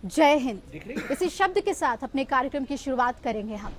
जय हिंद, इसी शब्द के साथ अपने कार्यक्रम की शुरुआत करेंगे हम।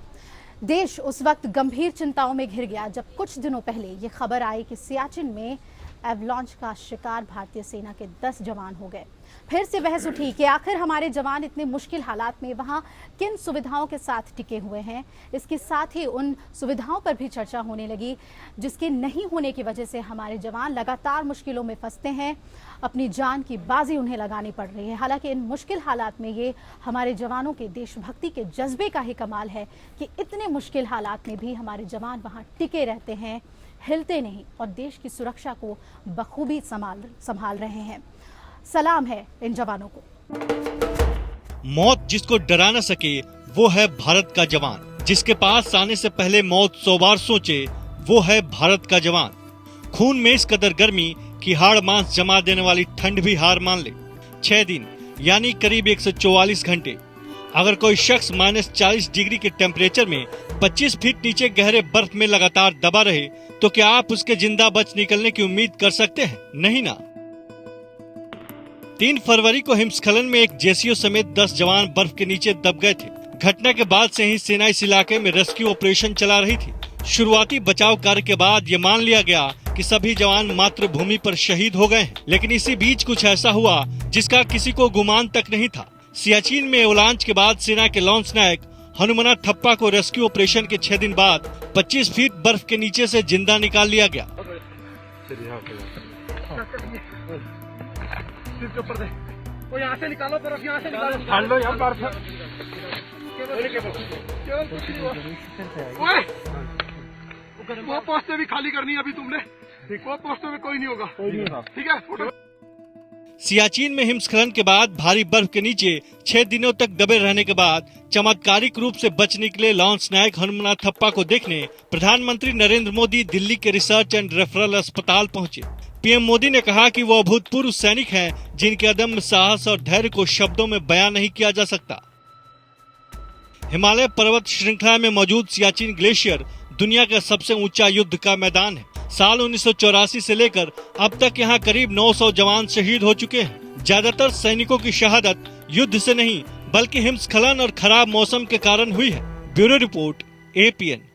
देश उस वक्त गंभीर चिंताओं में घिर गया जब कुछ दिनों पहले ये खबर आई कि सियाचिन में एवलांच का शिकार भारतीय सेना के 10 जवान हो गए। फिर से बहस उठी कि आखिर हमारे जवान इतने मुश्किल हालात में वहां किन सुविधाओं के साथ टिके हुए हैं। इसके साथ ही उन सुविधाओं पर भी चर्चा होने लगी जिसके नहीं होने की वजह से हमारे जवान लगातार मुश्किलों में फंसते हैं, अपनी जान की बाजी उन्हें लगानी पड़ रही है। हालांकि इन मुश्किल हालात में ये हमारे जवानों के देशभक्ति के जज्बे का ही कमाल है कि इतने मुश्किल हालात में भी हमारे जवान वहां टिके रहते हैं, हिलते नहीं और देश की सुरक्षा को बखूबी संभाल रहे हैं। सलाम है इन जवानों को। मौत जिसको डरा न सके वो है भारत का जवान, जिसके पास आने से पहले मौत 100 बार सोचे वो है भारत का जवान। खून में इस कदर गर्मी कि हाड़ मांस जमा देने वाली ठंड भी हार मान ले। 6 दिन यानी करीब 144 घंटे अगर कोई शख्स -40 डिग्री के टेम्परेचर में 25 फीट नीचे गहरे बर्फ में लगातार दबा रहे तो क्या आप उसके जिंदा बच निकलने की उम्मीद कर सकते हैं? नहीं ना। 3 फरवरी को हिमस्खलन में एक जेसीओ समेत 10 जवान बर्फ के नीचे दब गए थे। घटना के बाद से ही सेना इस इलाके में रेस्क्यू ऑपरेशन चला रही थी। शुरुआती बचाव कार्य के बाद ये मान लिया गया कि सभी जवान मातृभूमि पर शहीद हो गए हैं, लेकिन इसी बीच कुछ ऐसा हुआ जिसका किसी को गुमान तक नहीं था। सियाचिन में एवलांच के बाद सेना के लॉन्च नायक हनुमना थप्पा को रेस्क्यू ऑपरेशन के 6 दिन बाद 25 फीट बर्फ के नीचे से जिंदा निकाल लिया गया। यहाँ से निकालो, बर्फ यहाँ से निकालो। वो पोस्टें भी खाली करनी है अभी तुमने। वो पोस्टों में कोई नहीं होगा, ठीक है। सियाचिन में हिमस्खलन के बाद भारी बर्फ के नीचे 6 दिनों तक दबे रहने के बाद चमत्कारिक रूप से बच निकले लॉन्च नायक हनुमना थप्पा को देखने प्रधानमंत्री नरेंद्र मोदी दिल्ली के रिसर्च एंड रेफरल अस्पताल पहुंचे। पीएम मोदी ने कहा कि वो अभूतपूर्व सैनिक हैं जिनके अदम्य साहस और धैर्य को शब्दों में बयां नहीं किया जा सकता। हिमालय पर्वत श्रृंखला में मौजूद सियाचिन ग्लेशियर दुनिया का सबसे ऊंचा युद्ध का मैदान है। साल 1984 से लेकर अब तक यहाँ करीब 900 जवान शहीद हो चुके हैं। ज्यादातर सैनिकों की शहादत युद्ध से नहीं बल्कि हिमस्खलन और खराब मौसम के कारण हुई है। Bureau report, APN।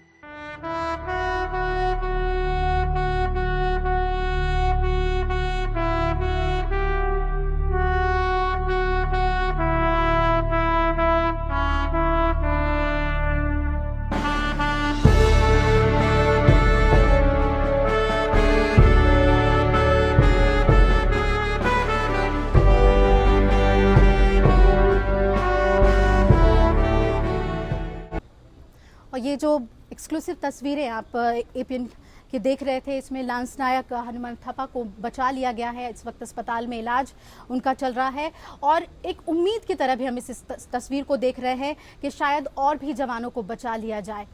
और ये जो एक्सक्लूसिव तस्वीरें आप APN के देख रहे थे, इसमें लांस नायक हनुमना थप्पा को बचा लिया गया है। इस वक्त अस्पताल में इलाज उनका चल रहा है और एक उम्मीद की तरह भी हम इस तस्वीर को देख रहे हैं कि शायद और भी जवानों को बचा लिया जाए।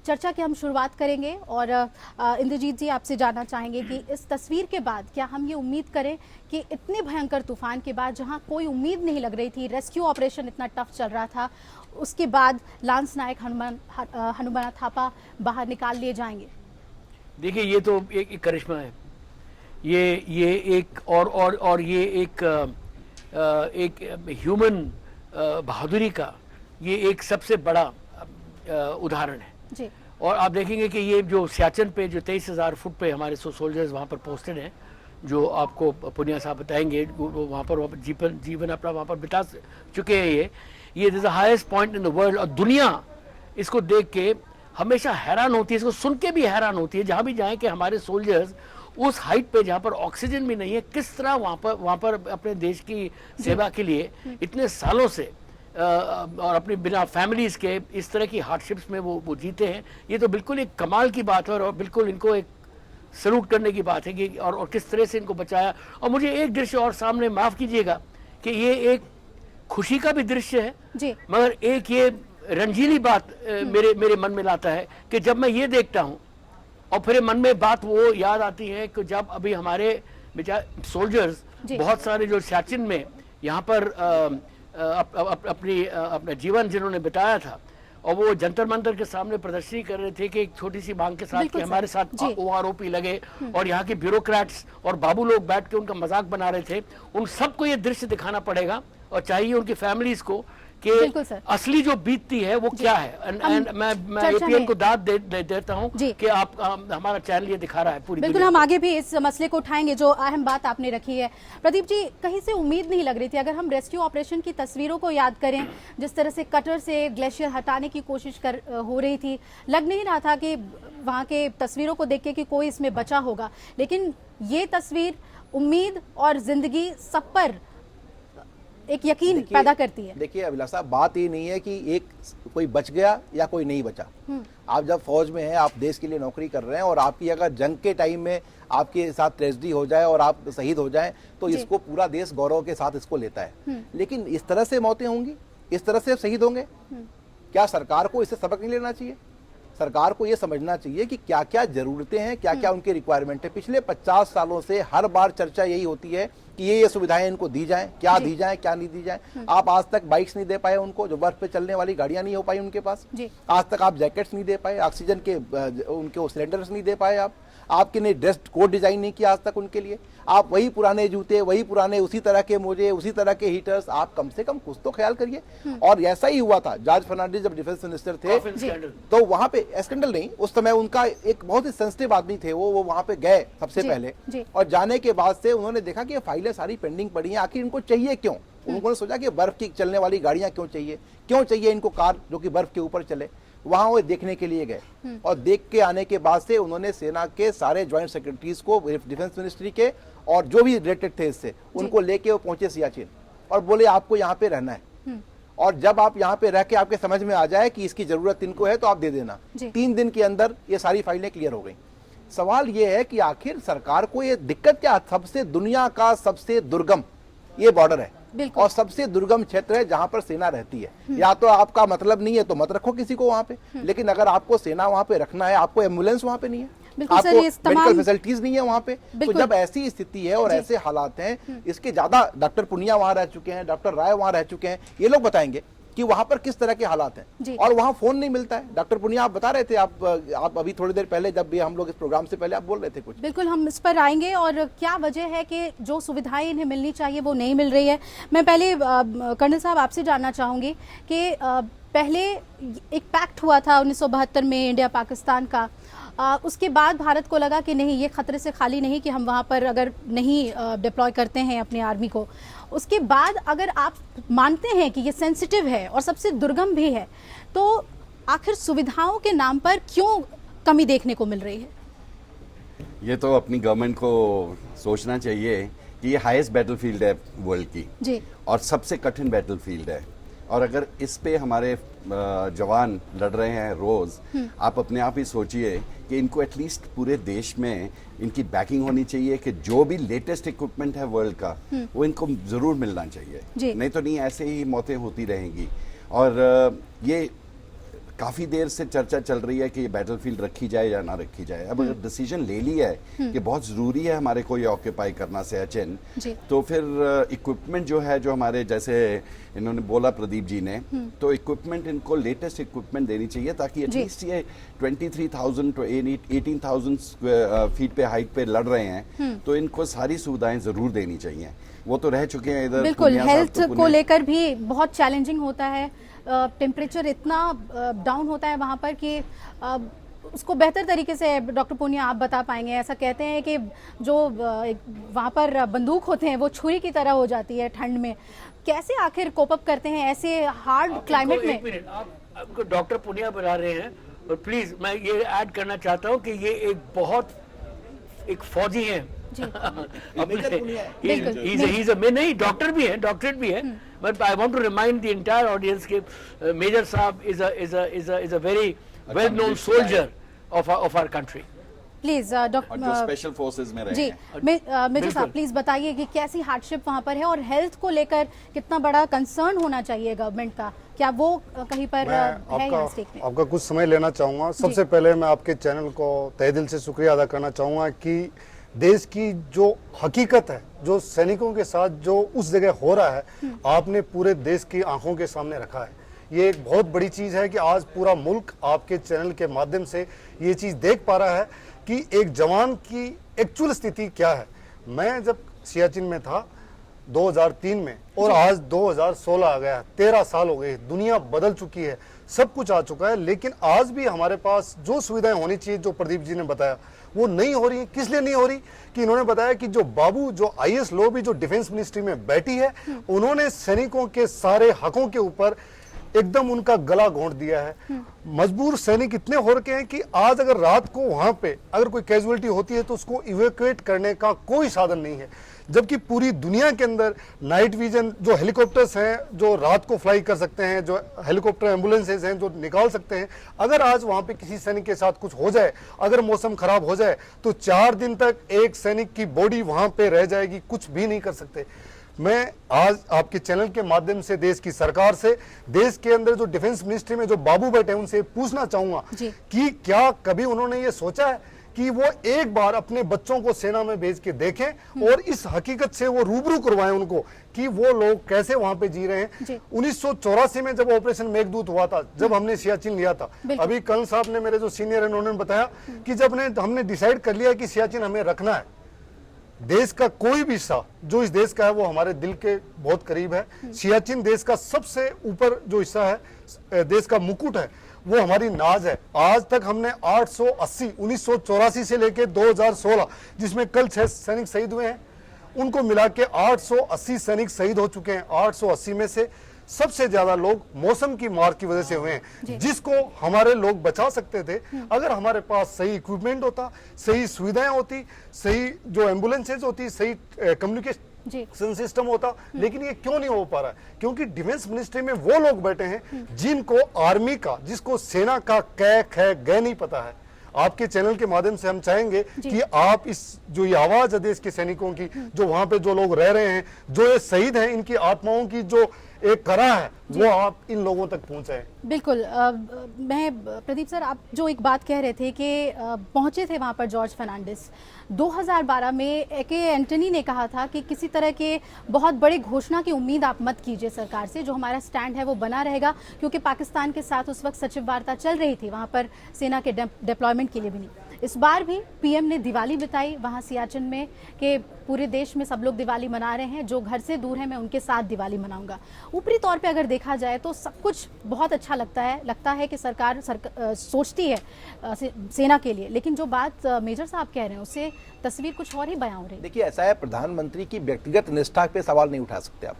चर्चा की हम शुरुआत करेंगे और इंद्रजीत जी आपसे जानना चाहेंगे कि इस तस्वीर के बाद क्या हम ये उम्मीद करें कि इतने भयंकर तूफान के बाद जहां कोई उम्मीद नहीं लग रही थी, रेस्क्यू ऑपरेशन इतना टफ चल रहा था, उसके बाद लांस नायक हनुमना थप्पा बाहर निकाल लिए जाएंगे? देखिए, ये तो एक करिश्मा है। ये एक और ये एक ह्यूमन बहादुरी का ये एक सबसे बड़ा उदाहरण है जी। और आप देखेंगे कि ये जो सियाचिन पे जो 23,000 फुट पे हमारे सोल्जर्स वहाँ पर पोस्टेड हैं, जो आपको पुनिया साहब बताएंगे, वो वहाँ पर जीवन अपना वहाँ पर बिता चुके हैं। ये is the highest point in the world और दुनिया इसको देख के हमेशा हैरान होती है, इसको सुन के भी हैरान होती है जहाँ भी जाएं कि हमारे सोल्जर्स उस हाइट पे जहाँ पर ऑक्सीजन भी नहीं है, किस तरह वहाँ पर अपने देश की सेवा के लिए इतने सालों से और अपनी बिना फैमिलीज के इस तरह की हार्डशिप्स में वो जीते हैं। ये तो बिल्कुल एक कमाल की बात है और बिल्कुल इनको एक सल्यूट करने की बात है कि और किस तरह से इनको बचाया। और मुझे एक दृश्य और सामने, माफ कीजिएगा, कि ये एक खुशी का भी दृश्य है जी। मगर एक ये रंजीली बात मेरे मन में लाता है कि जब मैं ये देखता हूँ और फिर मन में बात वो याद आती है कि जब अभी हमारे बेचारे सोल्जर्स बहुत सारे जो सियाचिन में यहाँ पर अपना जीवन जिन्होंने बिताया था, और वो जंतर मंतर के सामने प्रदर्शनी कर रहे थे कि एक छोटी सी मांग के साथ कि हमारे साथ OROP लगे, और यहाँ के ब्यूरोक्रेट्स और बाबू लोग बैठ के उनका मजाक बना रहे थे। उन सबको ये दृश्य दिखाना पड़ेगा और चाहिए उनकी फैमिलीज को कि असली जो बीतती है वो क्या है। एंड मैं APN को दाद देता हूँ कि आप हमारा चैनल ये दिखा रहा है पूरी। बिल्कुल, हम आगे भी इस मसले को उठाएंगे जो अहम बात आपने रखी है। प्रदीप जी, कहीं से उम्मीद नहीं लग रही थी, अगर हम रेस्क्यू ऑपरेशन की तस्वीरों को याद करें, जिस तरह से कटर से ग्लेशियर हटाने की कोशिश हो रही थी, लग नहीं रहा था कि वहाँ के तस्वीरों को देख के कि कोई इसमें बचा होगा, लेकिन ये तस्वीर उम्मीद और जिंदगी सब पर एक यकीन पैदा करती है। देखिए अभिलाषा, बात ये नहीं है कि एक कोई बच गया या कोई नहीं बचा। आप जब फौज में हैं, आप देश के लिए नौकरी कर रहे हैं, और आपकी अगर जंग के टाइम में आपके साथ ट्रेजेडी हो जाए और आप शहीद हो जाएं, तो इसको पूरा देश गौरव के साथ इसको लेता है। लेकिन इस तरह से मौतें होंगी, इस तरह से शहीद होंगे, क्या सरकार को इससे सबक नहीं लेना चाहिए? सरकार को यह समझना चाहिए कि क्या क्या जरूरतें हैं, क्या क्या उनके रिक्वायरमेंट है। पिछले 50 सालों से हर बार चर्चा यही होती है कि ये सुविधाएं इनको दी जाएं, क्या दी जाएं, क्या नहीं दी जाएं। आप आज तक बाइक्स नहीं दे पाए उनको, जो बर्फ पे चलने वाली गाड़ियां नहीं हो पाई उनके पास। आज तक आप जैकेट्स नहीं दे पाए, ऑक्सीजन के उनके सिलेंडर्स नहीं दे पाए। आपके ने ड्रेस कोड डिजाइन नहीं किया आज तक उनके लिए। आप वही पुराने जूते, वही पुराने उसी तरह के मोजे, उसी तरह के हीटर्स, आप कम से कम कुछ तो ख्याल करिए। और ऐसा ही हुआ था, जॉर्ज फर्नांडिस जब डिफेंस मिनिस्टर थे, तो वहां पे स्कैंडल नहीं, उस समय उनका एक बहुत ही सेंसिटिव आदमी थे, वो वहां पे गए सबसे पहले, और जाने के बाद से उन्होंने देखा कि ये फाइलें सारी पेंडिंग पड़ी हैं, आखिर इनको चाहिए क्यों। उन्होंने सोचा कि बर्फ की चलने वाली गाड़ियां क्यों चाहिए इनको कार जो कि बर्फ के ऊपर चले। वहां वो देखने के लिए गए, और देख के आने के बाद से उन्होंने सेना के सारे ज्वाइंट सेक्रेटरीज को, डिफेंस मिनिस्ट्री के और जो भी रिलेटेड थे इससे, उनको लेके वो पहुंचे सियाचिन और बोले आपको यहाँ पे रहना है, और जब आप यहाँ पे रह के आपके समझ में आ जाए कि इसकी जरूरत इनको है तो आप दे देना। 3 दिन के अंदर ये सारी फाइलें क्लियर हो गई। सवाल ये है कि आखिर सरकार को ये दिक्कत क्या, सबसे दुनिया का सबसे दुर्गम ये बॉर्डर है और सबसे दुर्गम क्षेत्र है जहां पर सेना रहती है। या तो आपका मतलब नहीं है तो मत रखो किसी को वहां पे, लेकिन अगर आपको सेना वहां पे रखना है, आपको एम्बुलेंस वहां पे नहीं है, आपको मेडिकल फैसिलिटीज नहीं है वहां पे, तो जब ऐसी स्थिति है और ऐसे हालात हैं, इसके ज्यादा डॉक्टर पुनिया वहां रह चुके हैं, डॉक्टर राय वहां रह चुके हैं, ये लोग बताएंगे कि वहां पर किस तरह के हालात हैं। और वहां फोन नहीं मिलता है। डॉक्टर पुनिया, आप बता रहे थे, आप अभी थोड़ी देर पहले जब भी हम लोग इस प्रोग्राम से पहले आप बोल रहे थे कुछ। बिल्कुल, हम इस पर आएंगे और क्या वजह है कि जो सुविधाएं इन्हें मिलनी चाहिए वो नहीं मिल रही है। मैं पहले कर्नल साहब आपसे जानना चाहूंगी कि पहले एक पैक्ट हुआ था 1972 में इंडिया पाकिस्तान का, उसके बाद भारत को लगा कि नहीं, ये खतरे से खाली नहीं कि हम वहाँ पर अगर नहीं डिप्लॉय करते हैं अपनी आर्मी को। उसके बाद अगर आप मानते हैं कि ये सेंसिटिव है और सबसे दुर्गम भी है, तो आखिर सुविधाओं के नाम पर क्यों कमी देखने को मिल रही है? ये तो अपनी गवर्नमेंट को सोचना चाहिए कि ये हाईएस्ट बैटलफील्ड है वर्ल्ड की जी, और सबसे कठिन बैटलफील्ड है, और अगर इस पे हमारे जवान लड़ रहे हैं रोज, आप अपने आप ही सोचिए कि इनको एटलीस्ट पूरे देश में इनकी बैकिंग होनी चाहिए कि जो भी लेटेस्ट इक्विपमेंट है वर्ल्ड का वो इनको जरूर मिलना चाहिए। नहीं तो नहीं, ऐसे ही मौतें होती रहेंगी। और ये काफी देर से चर्चा चल रही है कि ये बैटलफील्ड रखी जाए या ना रखी जाए। अब अगर डिसीजन ले लिया है कि बहुत जरूरी है हमारे को ये ऑक्यूपाई करना सियाचिन, तो फिर इक्विपमेंट जो है, जो हमारे जैसे इन्होंने बोला प्रदीप जी ने, तो इक्विपमेंट इनको लेटेस्ट इक्विपमेंट देनी चाहिए ताकि एटलीस्ट ये 23,000 to 18,000 फीट पे हाइट पे लड़ रहे हैं, तो इनको सारी सुविधाएं जरूर देनी चाहिए। वो तो रह चुके हैं इधर। बिल्कुल, हेल्थ को लेकर भी बहुत चैलेंजिंग होता है। टेम्परेचर इतना डाउन होता है वहाँ पर कि उसको बेहतर तरीके से डॉक्टर पूनिया आप बता पाएंगे। ऐसा कहते हैं कि जो वहाँ पर बंदूक होते हैं वो छुरी की तरह हो जाती है ठंड में। कैसे आखिर कोप अप करते हैं ऐसे हार्ड क्लाइमेट में? आपको डॉक्टर पूनिया बता रहे हैं, और प्लीज मैं ये ऐड करना चाहता हूँ कि ये एक फौजी हैं। नहीं, डॉक्टर भी है, डॉक्टरेट भी है, but I want to remind the entire audience के मेजर साहब is a very well known soldier of our country. Please doctor, जो स्पेशल फोर्सेस में रहे जी, मेजर साहब प्लीज बताइए कि कैसी हार्डशिप वहाँ पर है और हेल्थ को लेकर कितना बड़ा कंसर्न होना चाहिए गवर्नमेंट का, क्या वो कहीं पर है यहाँ स्टेक में? आपका कुछ समय लेना चाहूँगा। सबसे पहले मैं आपके चैनल को तहे दिल से शुक्रिया अदा करना चाहूँगा कि देश की जो हकीकत है, जो सैनिकों के साथ जो उस जगह हो रहा है, आपने पूरे देश की आंखों के सामने रखा है। ये एक बहुत बड़ी चीज़ है कि आज पूरा मुल्क आपके चैनल के माध्यम से ये चीज़ देख पा रहा है कि एक जवान की एक्चुअल स्थिति क्या है। मैं जब सियाचिन में था 2003 में और आज 2016 आ गया, 13 साल हो गए, दुनिया बदल चुकी है, सब कुछ आ चुका है, लेकिन आज भी हमारे पास जो सुविधाएं होनी चाहिए, जो प्रदीप जी ने बताया, वो नहीं हो रही। किस लिए नहीं हो रही? कि इन्होंने बताया कि जो बाबू, जो आईएएस लो भी जो डिफेंस मिनिस्ट्री में बैठी है, उन्होंने सैनिकों के सारे हकों के ऊपर एकदम उनका गला घोंट दिया है। मजबूर सैनिक इतने हो रखे हैं कि आज अगर रात को वहां पे अगर कोई कैजुअलिटी होती है तो उसको इवैक्यूएट करने का कोई साधन नहीं है, जबकि पूरी दुनिया के अंदर नाइट विजन जो हेलीकॉप्टर्स हैं जो रात को फ्लाई कर सकते हैं, जो हेलीकॉप्टर एम्बुलेंसेज हैं जो निकाल सकते हैं, अगर आज वहां पे किसी सैनिक के साथ कुछ हो जाए, अगर मौसम खराब हो जाए तो 4 दिन तक एक सैनिक की बॉडी वहां पे रह जाएगी, कुछ भी नहीं कर सकते। मैं आज आपके चैनल के माध्यम से देश की सरकार से, देश के अंदर जो डिफेंस मिनिस्ट्री में जो बाबू बैठे हैं उनसे पूछना चाहूंगा कि क्या कभी उन्होंने ये सोचा है कि वो एक बार अपने बच्चों को सेना में भेज के देखें और इस हकीकत से वो रूबरू करवाएं उनको कि वो लोग कैसे वहां पे जी रहे हैं। 1984 में जब ऑपरेशन मेघदूत हुआ था, जब हमने सियाचिन लिया था, अभी कल साहब ने, मेरे जो सीनियर हैं, उन्होंने बताया कि जब हमने डिसाइड कर लिया कि सियाचिन हमें रखना है, देश का कोई भी हिस्सा जो इस देश का है वो हमारे दिल के बहुत करीब है। सियाचिन देश का सबसे ऊपर जो हिस्सा है, देश का मुकुट है, वो हमारी नाज है। आज तक हमने 880, 1984 से लेके 2016, जिसमें कल 6 सैनिक शहीद हुए हैं, उनको मिला के 880 सैनिक शहीद हो चुके हैं। 880 में से सबसे ज्यादा लोग मौसम की मार की वजह से हुए हैं, जिसको हमारे लोग बचा सकते थे अगर हमारे पास सही इक्विपमेंट होता, सही सुविधाएं होती, सही जो एम्बुलेंसेज होती, सही कम्युनिकेशन सिस्टम होता। लेकिन ये क्यों नहीं हो पा रहा है? क्योंकि डिफेंस मिनिस्ट्री में वो लोग बैठे हैं जिनको आर्मी का, जिसको सेना का कै ख ग नहीं पता है। आपके चैनल के माध्यम से हम चाहेंगे कि आप इस जो ये आवाज है देश के सैनिकों की, जो वहां पे जो लोग रह रहे हैं, जो ये शहीद हैं, इनकी आत्माओं की जो एक करा है, वो आप इन लोगों तक पहुंचाएं। बिल्कुल। मैं प्रदीप सर, आप जो एक बात कह रहे थे कि पहुंचे थे वहां पर जॉर्ज फर्नांडिस, 2012 में ए.के. एंटनी ने कहा था कि किसी तरह के बहुत बड़े घोषणा की उम्मीद आप मत कीजिए सरकार से, जो हमारा स्टैंड है वो बना रहेगा, क्योंकि पाकिस्तान के साथ उस वक्त सचिव वार्ता चल रही थी, वहां पर सेना के डिप्लॉयमेंट के लिए भी नहीं। इस बार भी पीएम ने दिवाली बिताई वहां सियाचिन में कि पूरे देश में सब लोग दिवाली मना रहे हैं, जो घर से दूर है मैं उनके साथ दिवाली मनाऊंगा। ऊपरी तौर पे अगर देखा जाए तो सब कुछ बहुत अच्छा लगता है कि सरकार सोचती है सेना के लिए, लेकिन जो बात मेजर साहब कह रहे हैं उससे तस्वीर कुछ और ही बयां हो रही है। देखिए, ऐसा है, प्रधानमंत्री की व्यक्तिगत निष्ठा पे सवाल नहीं उठा सकते आप।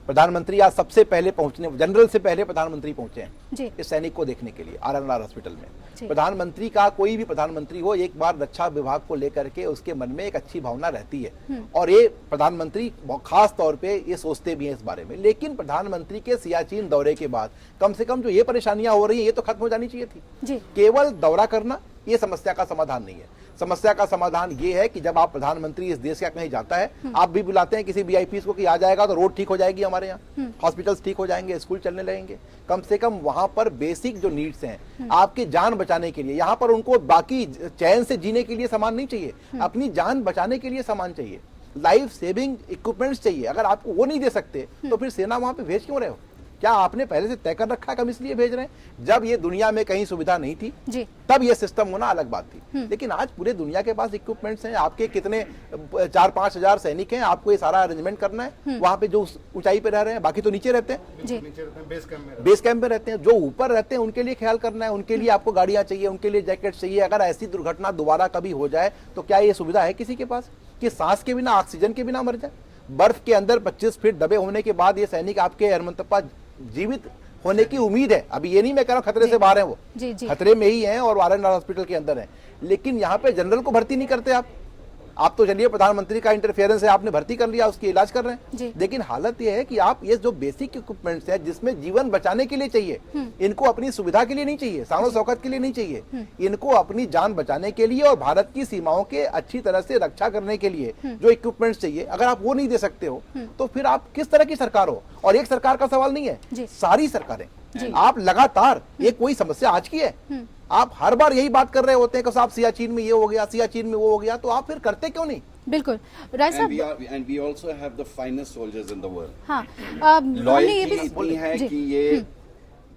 प्रधानमंत्री आज सबसे पहले पहुंचने, जनरल से पहले प्रधानमंत्री पहुंचे हैं इस सैनिक को देखने के लिए आर.एन.आर. हॉस्पिटल में। प्रधानमंत्री का, कोई भी प्रधानमंत्री हो, एक बार रक्षा विभाग को लेकर के उसके मन में एक अच्छी भावना रहती है, और ये प्रधानमंत्री खास तौर पे ये सोचते भी हैं इस बारे में। लेकिन प्रधानमंत्री के सियाचिन दौरे के बाद कम से कम जो ये परेशानियां हो रही है, ये तो खत्म हो जानी चाहिए थी। केवल दौरा करना ये समस्या का समाधान नहीं है। समस्या का समाधान ये है कि जब आप प्रधानमंत्री इस देश का कहीं जाता है, आप भी बुलाते हैं किसी वीआईपी को कि आ जाएगा तो रोड ठीक हो जाएगी, हमारे यहाँ हॉस्पिटल्स ठीक हो जाएंगे, स्कूल चलने लगेंगे। कम से कम वहां पर बेसिक जो नीड्स हैं आपकी जान बचाने के लिए, यहाँ पर उनको बाकी चैन से जीने के लिए सामान नहीं चाहिए, अपनी जान बचाने के लिए सामान चाहिए, लाइफ सेविंग इक्विपमेंट्स चाहिए। अगर आपको वो नहीं दे सकते तो फिर सेना वहां पे भेज क्यों रहे हो? क्या आपने पहले से तय कर रखा है हम इसलिए भेज रहे हैं? जब ये दुनिया में कहीं सुविधा नहीं थी तब ये सिस्टम होना अलग बात थी, लेकिन आज पूरे दुनिया के पास इक्विपमेंट्स हैं। आपके कितने 4-5 हजार सैनिक हैं, आपको ये सारा अरेंजमेंट करना है। वहां पे जो ऊंचाई पे रह रहे हैं, बाकी तो नीचे रहते हैं, बेस कैंप में रहते हैं। जो ऊपर रहते हैं उनके लिए ख्याल करना है, उनके लिए आपको गाड़ियां चाहिए, उनके लिए जैकेट चाहिए। अगर ऐसी दुर्घटना दोबारा कभी हो जाए तो क्या ये सुविधा है किसी के पास कि सांस के बिना, ऑक्सीजन के बिना मर जाए? बर्फ के अंदर 25 फीट दबे होने के बाद ये सैनिक आपके हरमनतप्पा जीवित होने की उम्मीद है। अभी ये नहीं मैं कह रहा हूं खतरे से बाहर हैं, वो खतरे में ही हैं और आर.एन.आर. हॉस्पिटल के अंदर हैं, लेकिन यहाँ पे जनरल को भर्ती नहीं करते आप तो चलिए प्रधानमंत्री का इंटरफेरेंस है, आपने भर्ती कर लिया, उसकी इलाज कर रहे हैं। लेकिन हालत यह है कि आप ये जो बेसिक इक्विपमेंट्स है जिसमें जीवन बचाने के लिए चाहिए, इनको अपनी सुविधा के लिए नहीं चाहिए, शानो शौकत के लिए नहीं चाहिए, इनको अपनी जान बचाने के लिए और भारत की सीमाओं के अच्छी तरह से रक्षा करने के लिए जो इक्विपमेंट्स चाहिए, अगर आप वो नहीं दे सकते हो तो फिर आप किस तरह की सरकार हो? और एक सरकार का सवाल नहीं है, सारी सरकारें, आप लगातार, ये कोई समस्या आज की है, आप हर बार यही बात कर रहे होते हैं कि साहब सियाचिन में ये हो गया, सियाचिन में वो हो गया, तो आप फिर करते क्यों नहीं? बिल्कुल राय साहब, and we also have the finest soldiers in the world. हाँ, लॉयल्टी इतनी है कि ये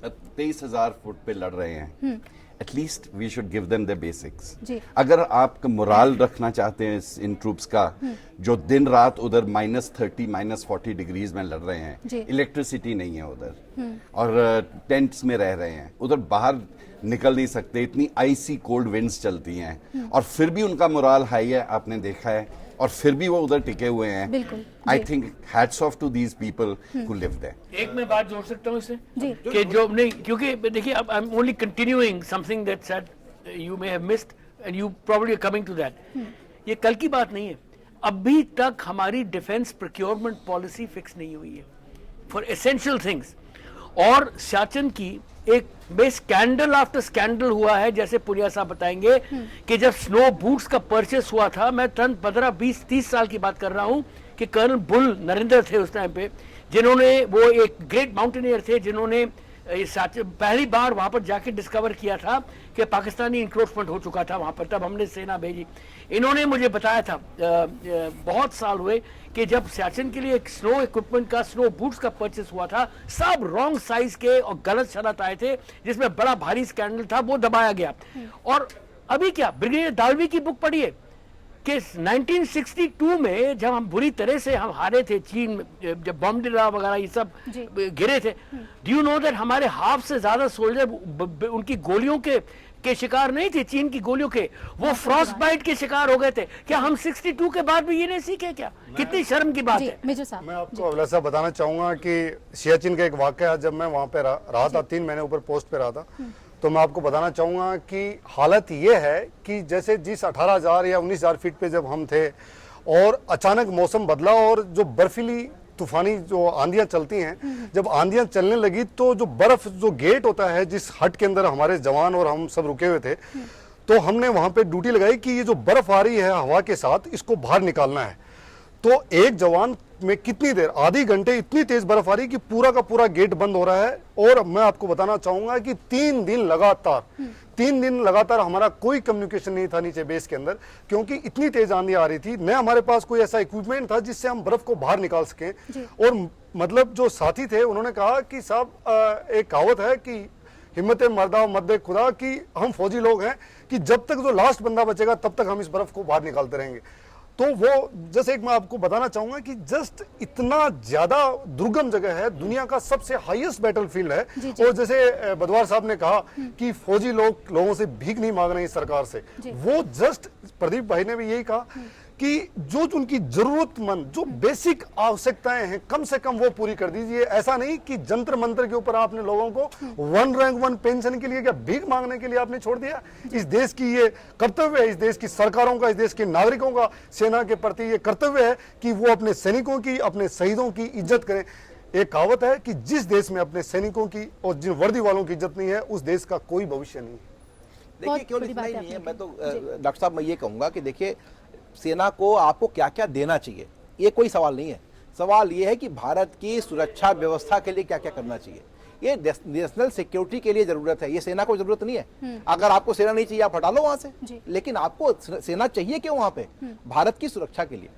23,000 फुट पे लड़ रहे हैं, at least we should give them the basics. जी। अगर आप मोराल रखना चाहते हैं इन ट्रूप्स का, जो दिन रात उधर -30 -40 डिग्रीज में लड़ रहे जी। हैं, इलेक्ट्रिसिटी नहीं है उधर और टेंट्स में रह रहे हैं, उधर बाहर निकल नहीं सकते, इतनी आइसी कोल्ड विंड्स चलती हैं, और फिर भी उनका मोराल हाई है, आपने देखा है, और फिर भी वो उधर टिके हुए हैं। बिल्कुल, आई जी। Think hats off to these people who live there. एक मैं बात जोड़ सकता हूँ इससे जी। कि जो नहीं, क्योंकि देखिए अब I am only continuing something that said you may have missed and you probably coming to that. ये कल की बात नहीं है, अभी तक हमारी डिफेंस प्रोक्योरमेंट पॉलिसी फिक्स नहीं हुई है फॉर एसेंशियल थिंग्स। और सियाचिन की एक बे स्कैंडल आफ्टर स्कैंडल हुआ है, जैसे पुनिया साहब बताएंगे कि जब स्नो बूट्स का परचेस हुआ था, मैं 15, 20, 30 साल की बात कर रहा हूं, कि कर्नल बुल नरेंद्र थे उस टाइम पे, जिन्होंने, वो एक ग्रेट माउंटेनियर थे, जिन्होंने पहली बार वहां पर जाके डिस्कवर किया था कि पाकिस्तानी इंक्रोचमेंट हो चुका था वहां पर, तब हमने सेना भेजी। इन्होंने मुझे बताया था बहुत साल हुए कि जब सियाचिन के लिए स्नो इक्विपमेंट का, स्नो बूट्स का परचेस हुआ था, सब रॉन्ग साइज के और गलत शरत आए थे, जिसमें बड़ा भारी स्कैंडल था, वो दबाया गया। और अभी क्या, ब्रिगेडियर दालवी की बुक पढ़िए कि 1962 में जब हम बुरी तरह से हम हारे थे चीन में, जब बॉम्बडिला वगैरह ये सब गिरे थे, डू यू नो दैट हमारे हाफ से ज्यादा सोल्जर उनकी गोलियों के शिकार नहीं थे, चीन की गोलियों के, वो फ्रॉस्ट बाइट के शिकार हो गए थे। क्या हम 62 के बाद भी ये नहीं सीखे क्या? कितनी शर्म की बात है। मेजर साहब, मैं आपको अवला साहब बताना चाहूंगा कि सियाचिन का एक वाकया, जब मैं वहां पे रहा था, 3 महीने ऊपर पोस्ट पे रहा था, तो मैं आपको बताना चाहूंगा कि हालत ये है कि जैसे जिस 18,000 या 19,000 फीट पे जब हम थे और अचानक मौसम बदला और जो बर्फीली तूफानी जो आंधियां चलती हैं, जब आंधियां चलने लगी तो जो बर्फ, जो गेट होता है जिस हट के अंदर हमारे जवान और हम सब रुके हुए थे, तो हमने वहां पे ड्यूटी लगाई कि ये जो बर्फ आ रही है हवा के साथ, इसको बाहर निकालना है। तो एक जवान में कितनी देर, आधी घंटे, इतनी तेज बर्फ आ रही कि पूरा का पूरा गेट बंद हो रहा है। और मैं आपको बताना चाहूंगा कि 3 दिन लगातार हमारा कोई कम्युनिकेशन नहीं था नीचे बेस के अंदर, क्योंकि इतनी तेज आंधी आ रही थी, न हमारे पास कोई ऐसा इक्विपमेंट था जिससे हम बर्फ को बाहर निकाल सकें। और मतलब जो साथी थे उन्होंने कहा कि साहब, एक कहावत है कि हिम्मत मर्दा मद्दे खुदा, कि हम फौजी लोग हैं कि जब तक जो लास्ट बंदा बचेगा तब तक हम इस बर्फ को बाहर निकालते रहेंगे। तो वो जैसे एक मैं आपको बताना चाहूंगा कि जस्ट इतना ज्यादा दुर्गम जगह है, दुनिया का सबसे हाईएस्ट बैटलफील्ड है। और जैसे बदवार साहब ने कहा कि फौजी लोगों से भीख नहीं मांग रहे इस सरकार से, वो जस्ट प्रदीप भाई ने भी यही कहा कि जो उनकी जरूरतमंद जो बेसिक आवश्यकताएं हैं कम से कम वो पूरी कर दीजिए। ऐसा नहीं कि जंतर मंतर के ऊपर आपने लोगों को 1 रैंक 1 पेंशन के लिए, क्या भीख मांगने के लिए आपने छोड़ दिया। इस देश की ये कर्तव्य है, इस देश की सरकारों का, इस देश के नागरिकों का सेना के प्रति ये कर्तव्य है कि वो अपने सैनिकों की, अपने शहीदों की इज्जत करें। एक कहावत है कि जिस देश में अपने सैनिकों की और जिन वर्दी वालों की इज्जत नहीं है, उस देश का कोई भविष्य नहीं है। देखिए, क्यों इतना ही नहीं है, मैं तो डॉक्टर साहब मैं ये कहूंगा कि देखिए, सेना को आपको क्या क्या देना चाहिए, ये कोई सवाल नहीं है। सवाल ये है कि भारत की सुरक्षा व्यवस्था के लिए क्या क्या करना चाहिए। ये नेशनल सिक्योरिटी के लिए जरूरत है, ये सेना को जरूरत नहीं है। अगर आपको सेना नहीं चाहिए आप हटा लो वहां से, लेकिन आपको सेना चाहिए क्यों वहां पे? भारत की सुरक्षा के लिए।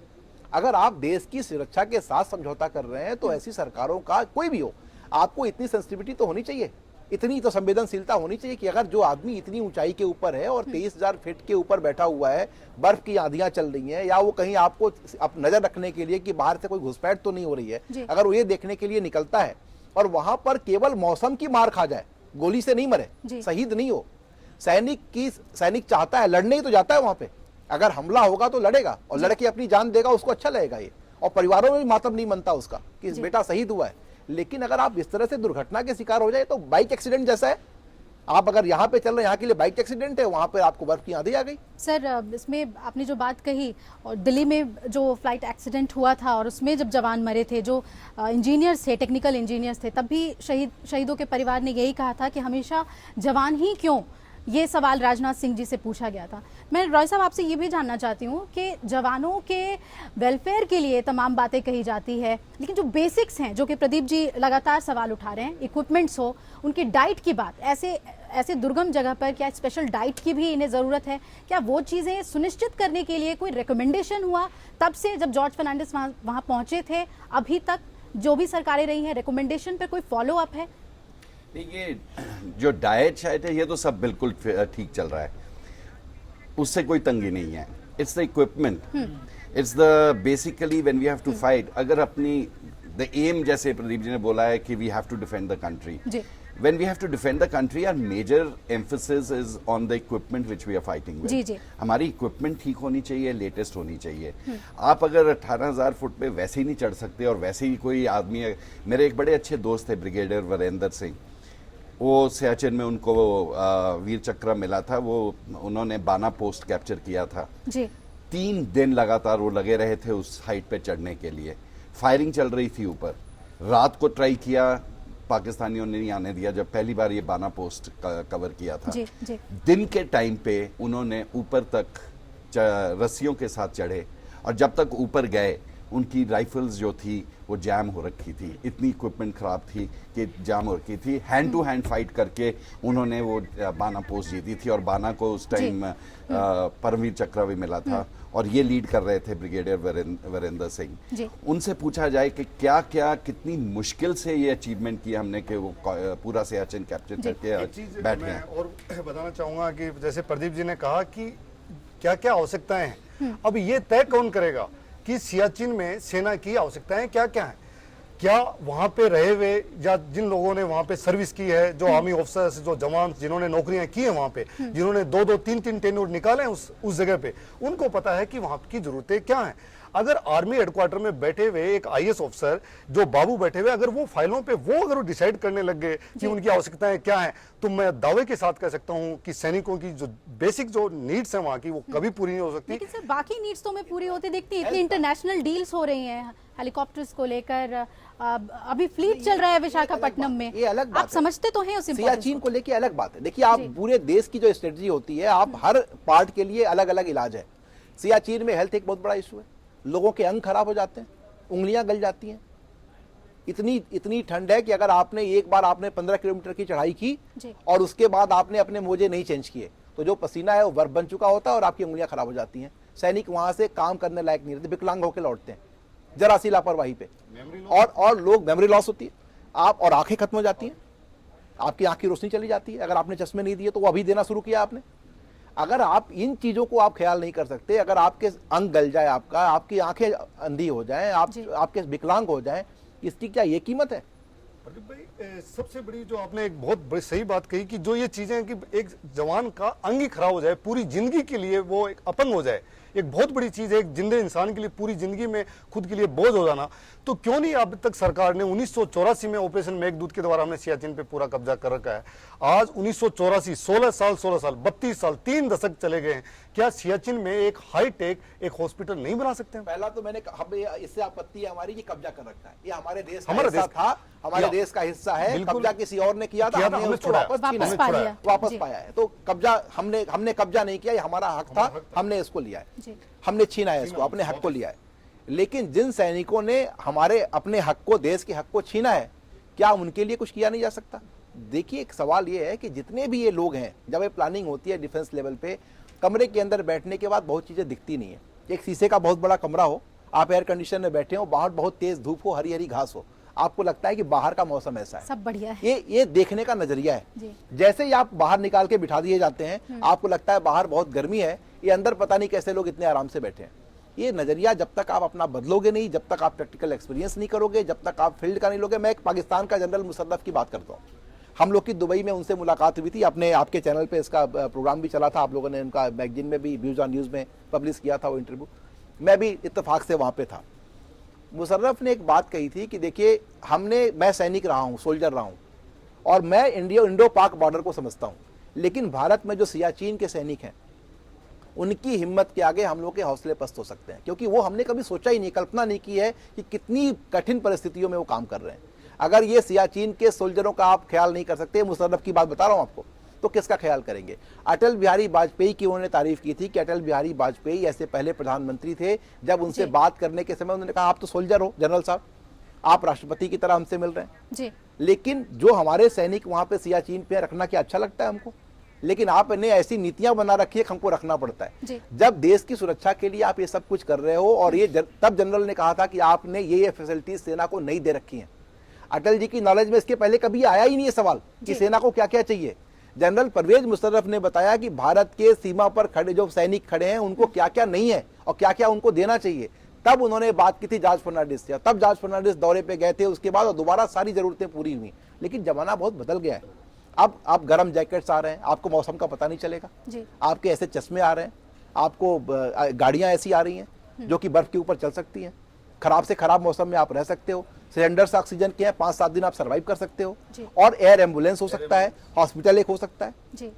अगर आप देश की सुरक्षा के साथ समझौता कर रहे हैं तो ऐसी सरकारों का, कोई भी हो, आपको इतनी सेंसिटिविटी तो होनी चाहिए, इतनी तो संवेदनशीलता होनी चाहिए कि अगर जो आदमी इतनी ऊंचाई के ऊपर है और 23,000 फीट के ऊपर बैठा हुआ है, बर्फ की आंधियां चल रही हैं, या वो कहीं आपको नजर रखने के लिए कि बाहर से कोई घुसपैठ तो नहीं हो रही है, अगर वो ये देखने के लिए निकलता है और वहां पर केवल मौसम की मार खा जाए, गोली से नहीं मरे, शहीद नहीं हो, सैनिक चाहता है लड़ने ही तो जाता है वहां पे। अगर हमला होगा तो लड़ेगा और लड़के अपनी जान देगा, उसको अच्छा लगेगा ये, और परिवारों में भी मातम नहीं मनता उसका कि बेटा शहीद हुआ है। लेकिन अगर आप इस तरह से दुर्घटना के शिकार हो जाए तो बाइक एक्सीडेंट जैसा है। आप अगर यहाँ पे चल रहे हैं, यहाँ के लिए बाइक एक्सीडेंट है, वहां पे आपको बर्फ की आंधी आ गई। सर, इसमें आपने जो बात कही, और दिल्ली में जो फ्लाइट एक्सीडेंट हुआ था और उसमें जब जवान मरे थे, जो इंजीनियर्स थे, टेक्निकल इंजीनियर्स थे, तब भी शहीदों के परिवार ने यही कहा था कि हमेशा जवान ही क्यों, ये सवाल राजनाथ सिंह जी से पूछा गया था। मैं रॉय साहब आपसे ये भी जानना चाहती हूँ कि जवानों के वेलफेयर के लिए तमाम बातें कही जाती है, लेकिन जो बेसिक्स हैं, जो कि प्रदीप जी लगातार सवाल उठा रहे हैं, इक्विपमेंट्स हो, उनकी डाइट की बात, ऐसे दुर्गम जगह पर क्या स्पेशल डाइट की भी इन्हें ज़रूरत है? क्या वो चीज़ें सुनिश्चित करने के लिए कोई रिकमेंडेशन हुआ तब से, जब जॉर्ज फर्नांडिस वहाँ पहुँचे थे, अभी तक जो भी सरकारें रही हैं, रिकमेंडेशन पर कोई फॉलो अप है? देखिए, जो डाइट शायद है ये तो सब बिल्कुल ठीक चल रहा है, उससे कोई तंगी नहीं है। It's the equipment, it's the basically when we have to fight, अगर अपनी द एम, जैसे प्रदीप जी ने बोला है कि we have to defend the country, when we have to defend the country, our major emphasis is on the equipment which we are fighting with. जी। हमारी equipment ठीक होनी चाहिए, लेटेस्ट होनी चाहिए। आप अगर 18,000 फुट पे वैसे ही नहीं चढ़ सकते, और वैसे ही कोई आदमी है, मेरे एक बड़े अच्छे दोस्त थे ब्रिगेडियर वीरेंद्र सिंह, वो सियाचिन में उनको वीर चक्र मिला था, वो उन्होंने बाना पोस्ट कैप्चर किया था जी। 3 दिन लगातार वो लगे रहे थे उस हाइट पे चढ़ने के लिए, फायरिंग चल रही थी ऊपर, रात को ट्राई किया, पाकिस्तानियों ने नहीं आने दिया, जब पहली बार ये बाना पोस्ट कवर किया था। जी, जी। दिन के टाइम पे उन्होंने ऊपर तक रस्सियों के साथ चढ़े, और जब तक ऊपर गए उनकी राइफल्स जो थी वो जैम हो रखी थी, इतनी इक्विपमेंट खराब थी कि जैम हो रखी थी। हैंड टू हैंड फाइट करके उन्होंने वो बाना पोस्ट जीती थी, और बाना को उस टाइम परमवीर चक्र भी मिला था, और ये लीड कर रहे थे ब्रिगेडियर वीरेंद्र सिंह। उनसे पूछा जाए कि क्या क्या कितनी मुश्किल से ये अचीवमेंट किया हमने कि वो पूरा सियाचिन कैप्चर करके बैठ गए। और बताना चाहूंगा कि जैसे प्रदीप जी ने कहा कि क्या क्या आवश्यकताएं हैं, अब ये तय कौन करेगा कि सियाचिन में सेना की आवश्यकताएं क्या क्या हैं। क्या वहां पे रहे हुए या जिन लोगों ने वहां पे सर्विस की है, जो आर्मी ऑफिसर्स, जो जवान जिन्होंने नौकरियां की हैं वहां पे, जिन्होंने 2-2, 3-3 टेन्योर निकाले उस जगह पे, उनको पता है कि वहां की जरूरतें क्या हैं। अगर आर्मी हेडक्वार्टर में बैठे हुए एक आईएएस ऑफिसर जो बाबू बैठे हुए, अगर वो फाइलों पे अगर वो डिसाइड करने लग गए कि उनकी आवश्यकताएं क्या हैं, तो मैं दावे के साथ कह सकता हूं कि सैनिकों की जो बेसिक जो नीड्स हैं वहां की, वो कभी पूरी नहीं हो सकती। लेकिन सर बाकी नीड्स तो हमें पूरी होती दिखती है। इतनी इंटरनेशनल डील्स हो रही हैं हेलीकॉप्टर्स को लेकर, अभी फ्लीट चल रहा है विशाखापट्टनम में, ये अलग बात आप समझते तो हैं उस सियाचिन को लेके अलग बात है। देखिए, आप पूरे देश की जो स्ट्रेटजी होती है, आप हर पार्ट के लिए अलग अलग इलाज है। सियाचिन में हेल्थ एक बहुत बड़ा इशू है, लोगों के अंग खराब हो जाते हैं, उंगलियां गल जाती हैं। इतनी ठंड है कि अगर एक बार आपने 15 किलोमीटर की चढ़ाई की और उसके बाद आपने अपने मोजे नहीं चेंज किए, तो जो पसीना है वो बर्फ बन चुका होता है और आपकी उंगलियां खराब हो जाती हैं। सैनिक वहां से काम करने लायक नहीं रहते, विकलांग होकर लौटते हैं जरा सी लापरवाही पे, और लोग मेमोरी लॉस होती है, और आंखें खत्म हो जाती हैं, आपकी आंख की रोशनी चली जाती है। अगर आपने चश्मे नहीं दिए तो वो अभी देना शुरू किया आपने। अगर आप इन चीजों को आप ख्याल नहीं कर सकते, अगर आपके अंग गल जाए, आपकी आंखें अंधी हो जाएं, आपके विकलांग हो जाएं, इसकी क्या ये कीमत है? प्रदीप भाई, सबसे बड़ी जो आपने एक बहुत बड़ी सही बात कही कि जो ये चीजें कि एक जवान का अंग ही खराब हो जाए, पूरी जिंदगी के लिए वो एक अपंग हो जाए, एक बहुत बड़ी चीज है। एक जिंदे इंसान के लिए पूरी जिंदगी में खुद के लिए बोझ हो जाना, तो क्यों नहीं अब तक सरकार ने 1984 में ऑपरेशन मेघदूत के द्वारा हमने सियाचिन पे पूरा कब्जा कर रखा है। आज 1984, 16 साल 32 साल 3 दशक चले गए हैं, क्या सियाचिन में एक हाईटेक एक हॉस्पिटल नहीं बना सकते हैं? पहला तो मैंने इससे आपत्ति है हमारी, ये कब्जा कर रखा है, ये हमारे देश का हिस्सा था, हमारे देश का हिस्सा है। कब्जा किसी और ने किया था, हमने उसको वापस पाया है। तो कब्जा हमने कब्जा नहीं किया, ये हमारा हक था, हमने इसको लिया है, हमने छीना है इसको, अपने हक को लिया है। लेकिन जिन सैनिकों ने हमारे अपने हक को, देश के हक को छीना है, क्या उनके लिए कुछ किया नहीं जा सकता? देखिए, एक सवाल ये है कि जितने भी ये लोग हैं, जब ये प्लानिंग होती है डिफेंस लेवल पे, कमरे के अंदर बैठने के बाद बहुत चीजें दिखती नहीं है। एक शीशे का बहुत बड़ा कमरा हो, आप एयर कंडीशन में बैठे हो, बाहर बहुत तेज धूप हो, हरी हरी घास हो, आपको लगता है कि बाहर का मौसम ऐसा है, सब बढ़िया है। ये देखने का नजरिया है। जैसे ही आप बाहर निकाल के बिठा दिए जाते हैं, आपको लगता है बाहर बहुत गर्मी है, ये अंदर पता नहीं कैसे लोग इतने आराम से बैठे हैं। ये नजरिया जब तक आप अपना बदलोगे नहीं, जब तक आप प्रैक्टिकल एक्सपीरियंस नहीं करोगे, जब तक आप फील्ड का नहीं लोगे। मैं एक पाकिस्तान का जनरल मुशर्रफ की बात करता हूँ। हम लोग की दुबई में उनसे मुलाकात हुई थी, आपके चैनल पे इसका प्रोग्राम भी चला था, आप लोगों ने उनका मैगजीन में भी, व्यूज ऑन न्यूज में पब्लिश किया था वो इंटरव्यू, मैं भी इत्तेफाक से वहाँ पे था। मुशर्रफ ने एक बात कही थी कि देखिए, मैं सैनिक रहा हूँ, सोल्जर रहा हूँ, और मैं इंडो पाक बॉर्डर को समझता हूँ, लेकिन भारत में जो सियाचिन के सैनिक हैं, उनकी हिम्मत के आगे हम लोग के हौसले पस्त हो सकते हैं, क्योंकि वो हमने कभी सोचा ही नहीं, कल्पना नहीं की है कि कितनी कठिन परिस्थितियों में वो काम कर रहे हैं। अगर ये सियाचिन के सोल्जरों का आप ख्याल नहीं कर सकते, मुशर्रफ की बात बता रहा हूं आपको, तो किसका ख्याल करेंगे? अटल बिहारी वाजपेयी की उन्होंने तारीफ की थी कि अटल बिहारी वाजपेयी ऐसे पहले प्रधानमंत्री थे, जब उनसे बात करने के समय उन्होंने कहा, आप तो सोल्जर हो जनरल साहब, आप राष्ट्रपति की तरह हमसे मिल रहे हैं, लेकिन जो हमारे सैनिक वहां पे सियाचिन पे रखना क्या अच्छा लगता है हमको, लेकिन आपने ऐसी नीतियां बना रखी है, हमको रखना पड़ता है। जब देश की सुरक्षा के लिए आप ये सब कुछ कर रहे हो, और ये तब जनरल ने कहा था कि आपने ये फैसिलिटीज सेना को नहीं दे रखी हैं। अटल जी की नॉलेज में इसके पहले कभी आया ही नहीं है सवाल कि सेना को क्या क्या चाहिए। जनरल परवेज मुशर्रफ ने बताया कि भारत के सीमा पर खड़े जो सैनिक खड़े हैं उनको क्या क्या नहीं है और क्या क्या उनको देना चाहिए। तब उन्होंने बात की थी जॉर्ज फर्नांडिस से, तब जॉर्ज फर्नांडिस दौरे पे गए थे, उसके बाद और दोबारा सारी जरूरतें पूरी हुई। लेकिन जमाना बहुत बदल गया है। अब गर्म जैकेट्स आ रहे हैं, आपको मौसम का पता नहीं चलेगा जी। आपके ऐसे चश्मे आ रहे हैं, आपको गाड़ियां ऐसी आ रही हैं जो कि बर्फ के ऊपर चल सकती हैं। खराब से खराब मौसम में आप रह सकते हो। सिलेंडर्स ऑक्सीजन के हैं, 5-7 दिन आप सर्वाइव कर सकते हो। और एयर एम्बुलेंस हो सकता है, हॉस्पिटल एक हो सकता है जी।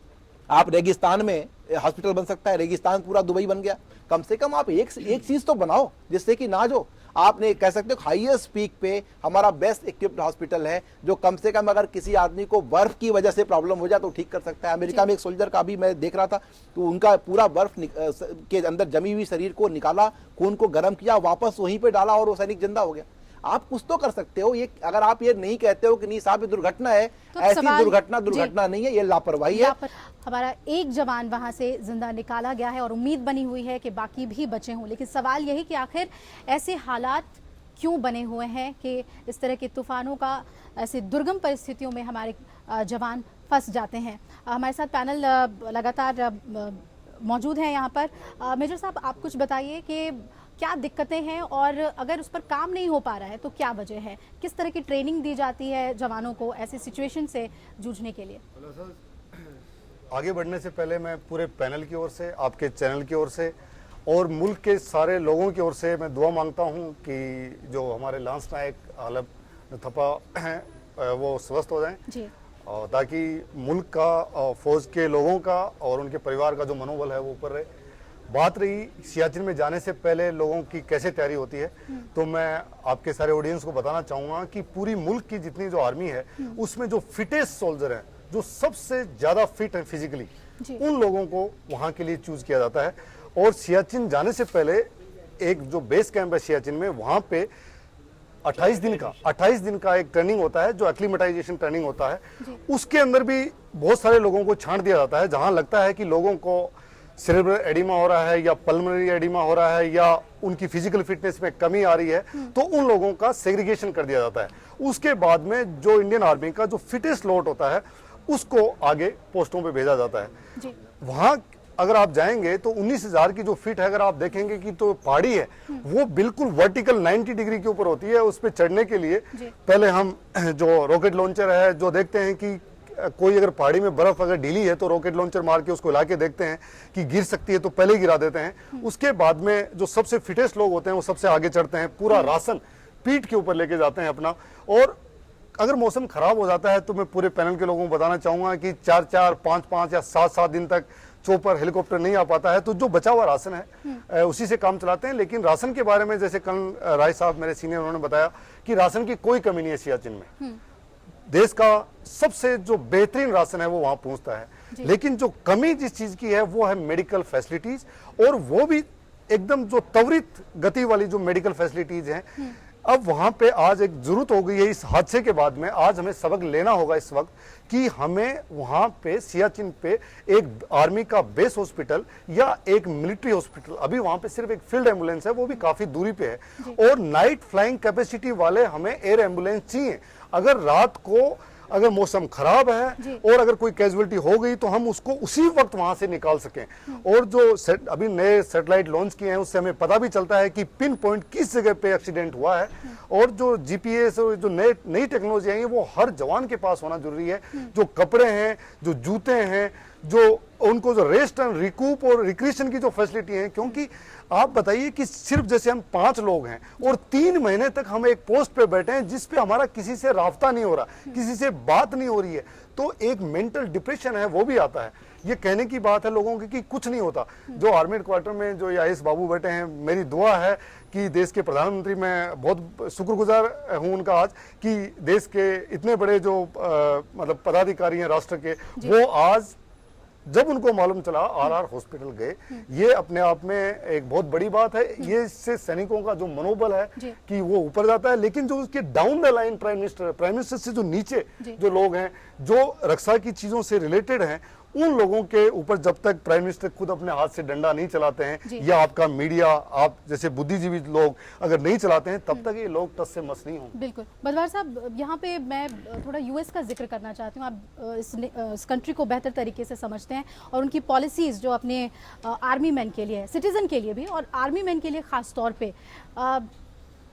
आप रेगिस्तान में हॉस्पिटल बन सकता है, रेगिस्तान पूरा दुबई बन गया। कम से कम आप एक चीज तो बनाओ जिससे कि ना जो आपने कह सकते हो हाईएस्ट पीक पे हमारा बेस्ट इक्विप्ड हॉस्पिटल है, जो कम से कम अगर किसी आदमी को बर्फ की वजह से प्रॉब्लम हो जाए तो ठीक कर सकता है। अमेरिका में एक सोल्जर का भी मैं देख रहा था, तो उनका पूरा बर्फ के अंदर जमी हुई शरीर को निकाला, खून को गर्म किया, वापस वहीं पे डाला और वो सैनिक जिंदा हो गया। आप कुछ तो कर सकते हो। ये अगर आप ये नहीं कहते हो कि नहीं साहब ये दुर्घटना है, तो ऐसी दुर्घटना नहीं है, ये लापरवाही है। हमारा एक जवान वहां से जिंदा निकाला गया है और उम्मीद बनी हुई है कि बाकी भी बचे हों, लेकिन सवाल यही कि आखिर ऐसे हालात क्यों बने हुए हैं कि इस तरह के तूफानों का ऐसे दुर्गम परिस्थितियों में हमारे जवान फंस जाते हैं। हमारे साथ पैनल लगातार मौजूद है यहाँ पर। मेजर साहब, आप कुछ बताइए कि क्या दिक्कतें हैं और अगर उस पर काम नहीं हो पा रहा है तो क्या वजह है? किस तरह की ट्रेनिंग दी जाती है जवानों को ऐसी सिचुएशन से जूझने के लिए? आगे बढ़ने से पहले मैं पूरे पैनल की ओर से, आपके चैनल की ओर से और मुल्क के सारे लोगों की ओर से मैं दुआ मांगता हूं कि जो हमारे लांस नायक आलम थप्पा हैं वो स्वस्थ हो जाएं जी। और ताकि मुल्क का, फौज के लोगों का और उनके परिवार का जो मनोबल है वो ऊपर रहे। बात रही सियाचिन में जाने से पहले लोगों की कैसे तैयारी होती है, तो मैं आपके सारे ऑडियंस को बताना चाहूँगा कि पूरी मुल्क की जितनी जो आर्मी है उसमें जो फिटेस्ट सोल्जर हैं, जो सबसे ज़्यादा फिट हैं फिजिकली, उन लोगों को वहाँ के लिए चूज किया जाता है। और सियाचिन जाने से पहले एक जो बेस कैंप है सियाचिन में, वहाँ पे 28 दिन का एक ट्रेनिंग होता है जो एक्लीमेटाइजेशन ट्रेनिंग होता है। उसके अंदर भी बहुत सारे लोगों को छांट दिया जाता है। जहाँ लगता है कि लोगों को सेरेब्रल एडिमा हो रहा है या पल्मोनरी एडिमा हो रहा है या उनकी फिजिकल फिटनेस में कमी आ रही है, तो उन लोगों का सेग्रीगेशन कर दिया जाता है। उसके बाद में जो इंडियन आर्मी का जो फिटेस्ट लॉट होता है उसको आगे पोस्टों पे भेजा जाता है। वहां अगर आप जाएंगे तो 19,000 की जो फिट है, अगर आप देखेंगे कि तो पहाड़ी है वो बिल्कुल वर्टिकल 90 डिग्री के ऊपर होती है। उस पर चढ़ने के लिए पहले हम जो रॉकेट लॉन्चर है, जो देखते हैं कि कोई अगर पहाड़ी में बर्फ अगर ढीली है तो रॉकेट लॉन्चर मार के उसको हिला के देखते हैं कि गिर सकती है तो पहले गिरा देते हैं। उसके बाद में जो सबसे फिटेस्ट लोग होते हैं वो सबसे आगे चढ़ते हैं, पूरा राशन पीठ के ऊपर लेके जाते हैं अपना। और अगर मौसम खराब हो जाता है तो मैं पूरे पैनल के लोगों को बताना चाहूंगा कि 4-4, 5-5 या 7-7 दिन तक चोपर हेलीकॉप्टर नहीं आ पाता है, तो जो बचा हुआ राशन है उसी से काम चलाते हैं। लेकिन राशन के बारे में जैसे कल राय साहब मेरे सीनियर उन्होंने बताया कि राशन की कोई कमी नहीं है सियाचिन में। देश का सबसे जो बेहतरीन राशन है वो वहां पहुंचता है। लेकिन जो कमी जिस चीज की है वो है मेडिकल फैसिलिटीज, और वो भी एकदम जो त्वरित गति वाली जो मेडिकल फैसिलिटीज हैं। अब वहां पे आज एक जरूरत हो गई है इस हादसे के बाद में, आज हमें सबक लेना होगा इस वक्त कि हमें वहां पे सियाचिन पे एक आर्मी का बेस हॉस्पिटल या एक मिलिट्री हॉस्पिटल, अभी वहां पे सिर्फ एक फील्ड एम्बुलेंस है वो भी काफी दूरी पे है, और नाइट फ्लाइंग कैपेसिटी वाले हमें एयर एम्बुलेंस चाहिए। अगर रात को अगर मौसम खराब है और अगर कोई कैजुअलिटी हो गई तो हम उसको उसी वक्त वहां से निकाल सकें। और जो अभी नए सैटेलाइट लॉन्च किए हैं उससे हमें पता भी चलता है कि पिन पॉइंट किस जगह पे एक्सीडेंट हुआ है। और जो जीपीएस और जो नई टेक्नोलॉजी आई है वो हर जवान के पास होना जरूरी है। जो कपड़े हैं, जो जूते हैं, जो उनको जो रेस्ट एंड रिकूप और रिक्रिएशन की जो फैसिलिटी है, क्योंकि आप बताइए कि सिर्फ जैसे हम 5 लोग हैं और 3 महीने तक हम एक पोस्ट पे बैठे हैं जिस पे हमारा किसी से राब्ता नहीं हो रहा, किसी से बात नहीं हो रही है, तो एक मेंटल डिप्रेशन है वो भी आता है। ये कहने की बात है लोगों की कि कुछ नहीं होता। जो आर्मी क्वार्टर में जो आईएएस बाबू बैठे हैं, मेरी दुआ है कि देश के प्रधानमंत्री, मैं बहुत शुक्रगुजार हूं उनका आज कि देश के इतने बड़े जो मतलब पदाधिकारी हैं राष्ट्र के, वो आज जब उनको मालूम चला आरआर हॉस्पिटल गए, ये अपने आप में एक बहुत बड़ी बात है। ये इससे सैनिकों का जो मनोबल है कि वो ऊपर जाता है। लेकिन जो उसके down the line prime minister से जो नीचे जो लोग हैं, जो रक्षा की चीजों से रिलेटेड हैं, उन लोगों के ऊपर जब तक प्राइम मिनिस्टर खुद अपने हाथ से डंडा नहीं चलाते जी। हैं या आपका मीडिया, आप जैसे बुद्धिजीवी लोग अगर नहीं चलाते हैं, तब तक ये लोग टस से मस नहीं होंगे। बिल्कुल। बदवार साहब, यहाँ पे मैं थोड़ा यूएस का जिक्र करना चाहती हूँ। आप इस कंट्री को बेहतर तरीके से समझते हैं और उनकी पॉलिसीज़ जो अपने आर्मी मैन के लिए है, सिटीज़न के लिए भी और आर्मी मैन के लिए ख़ास तौर पे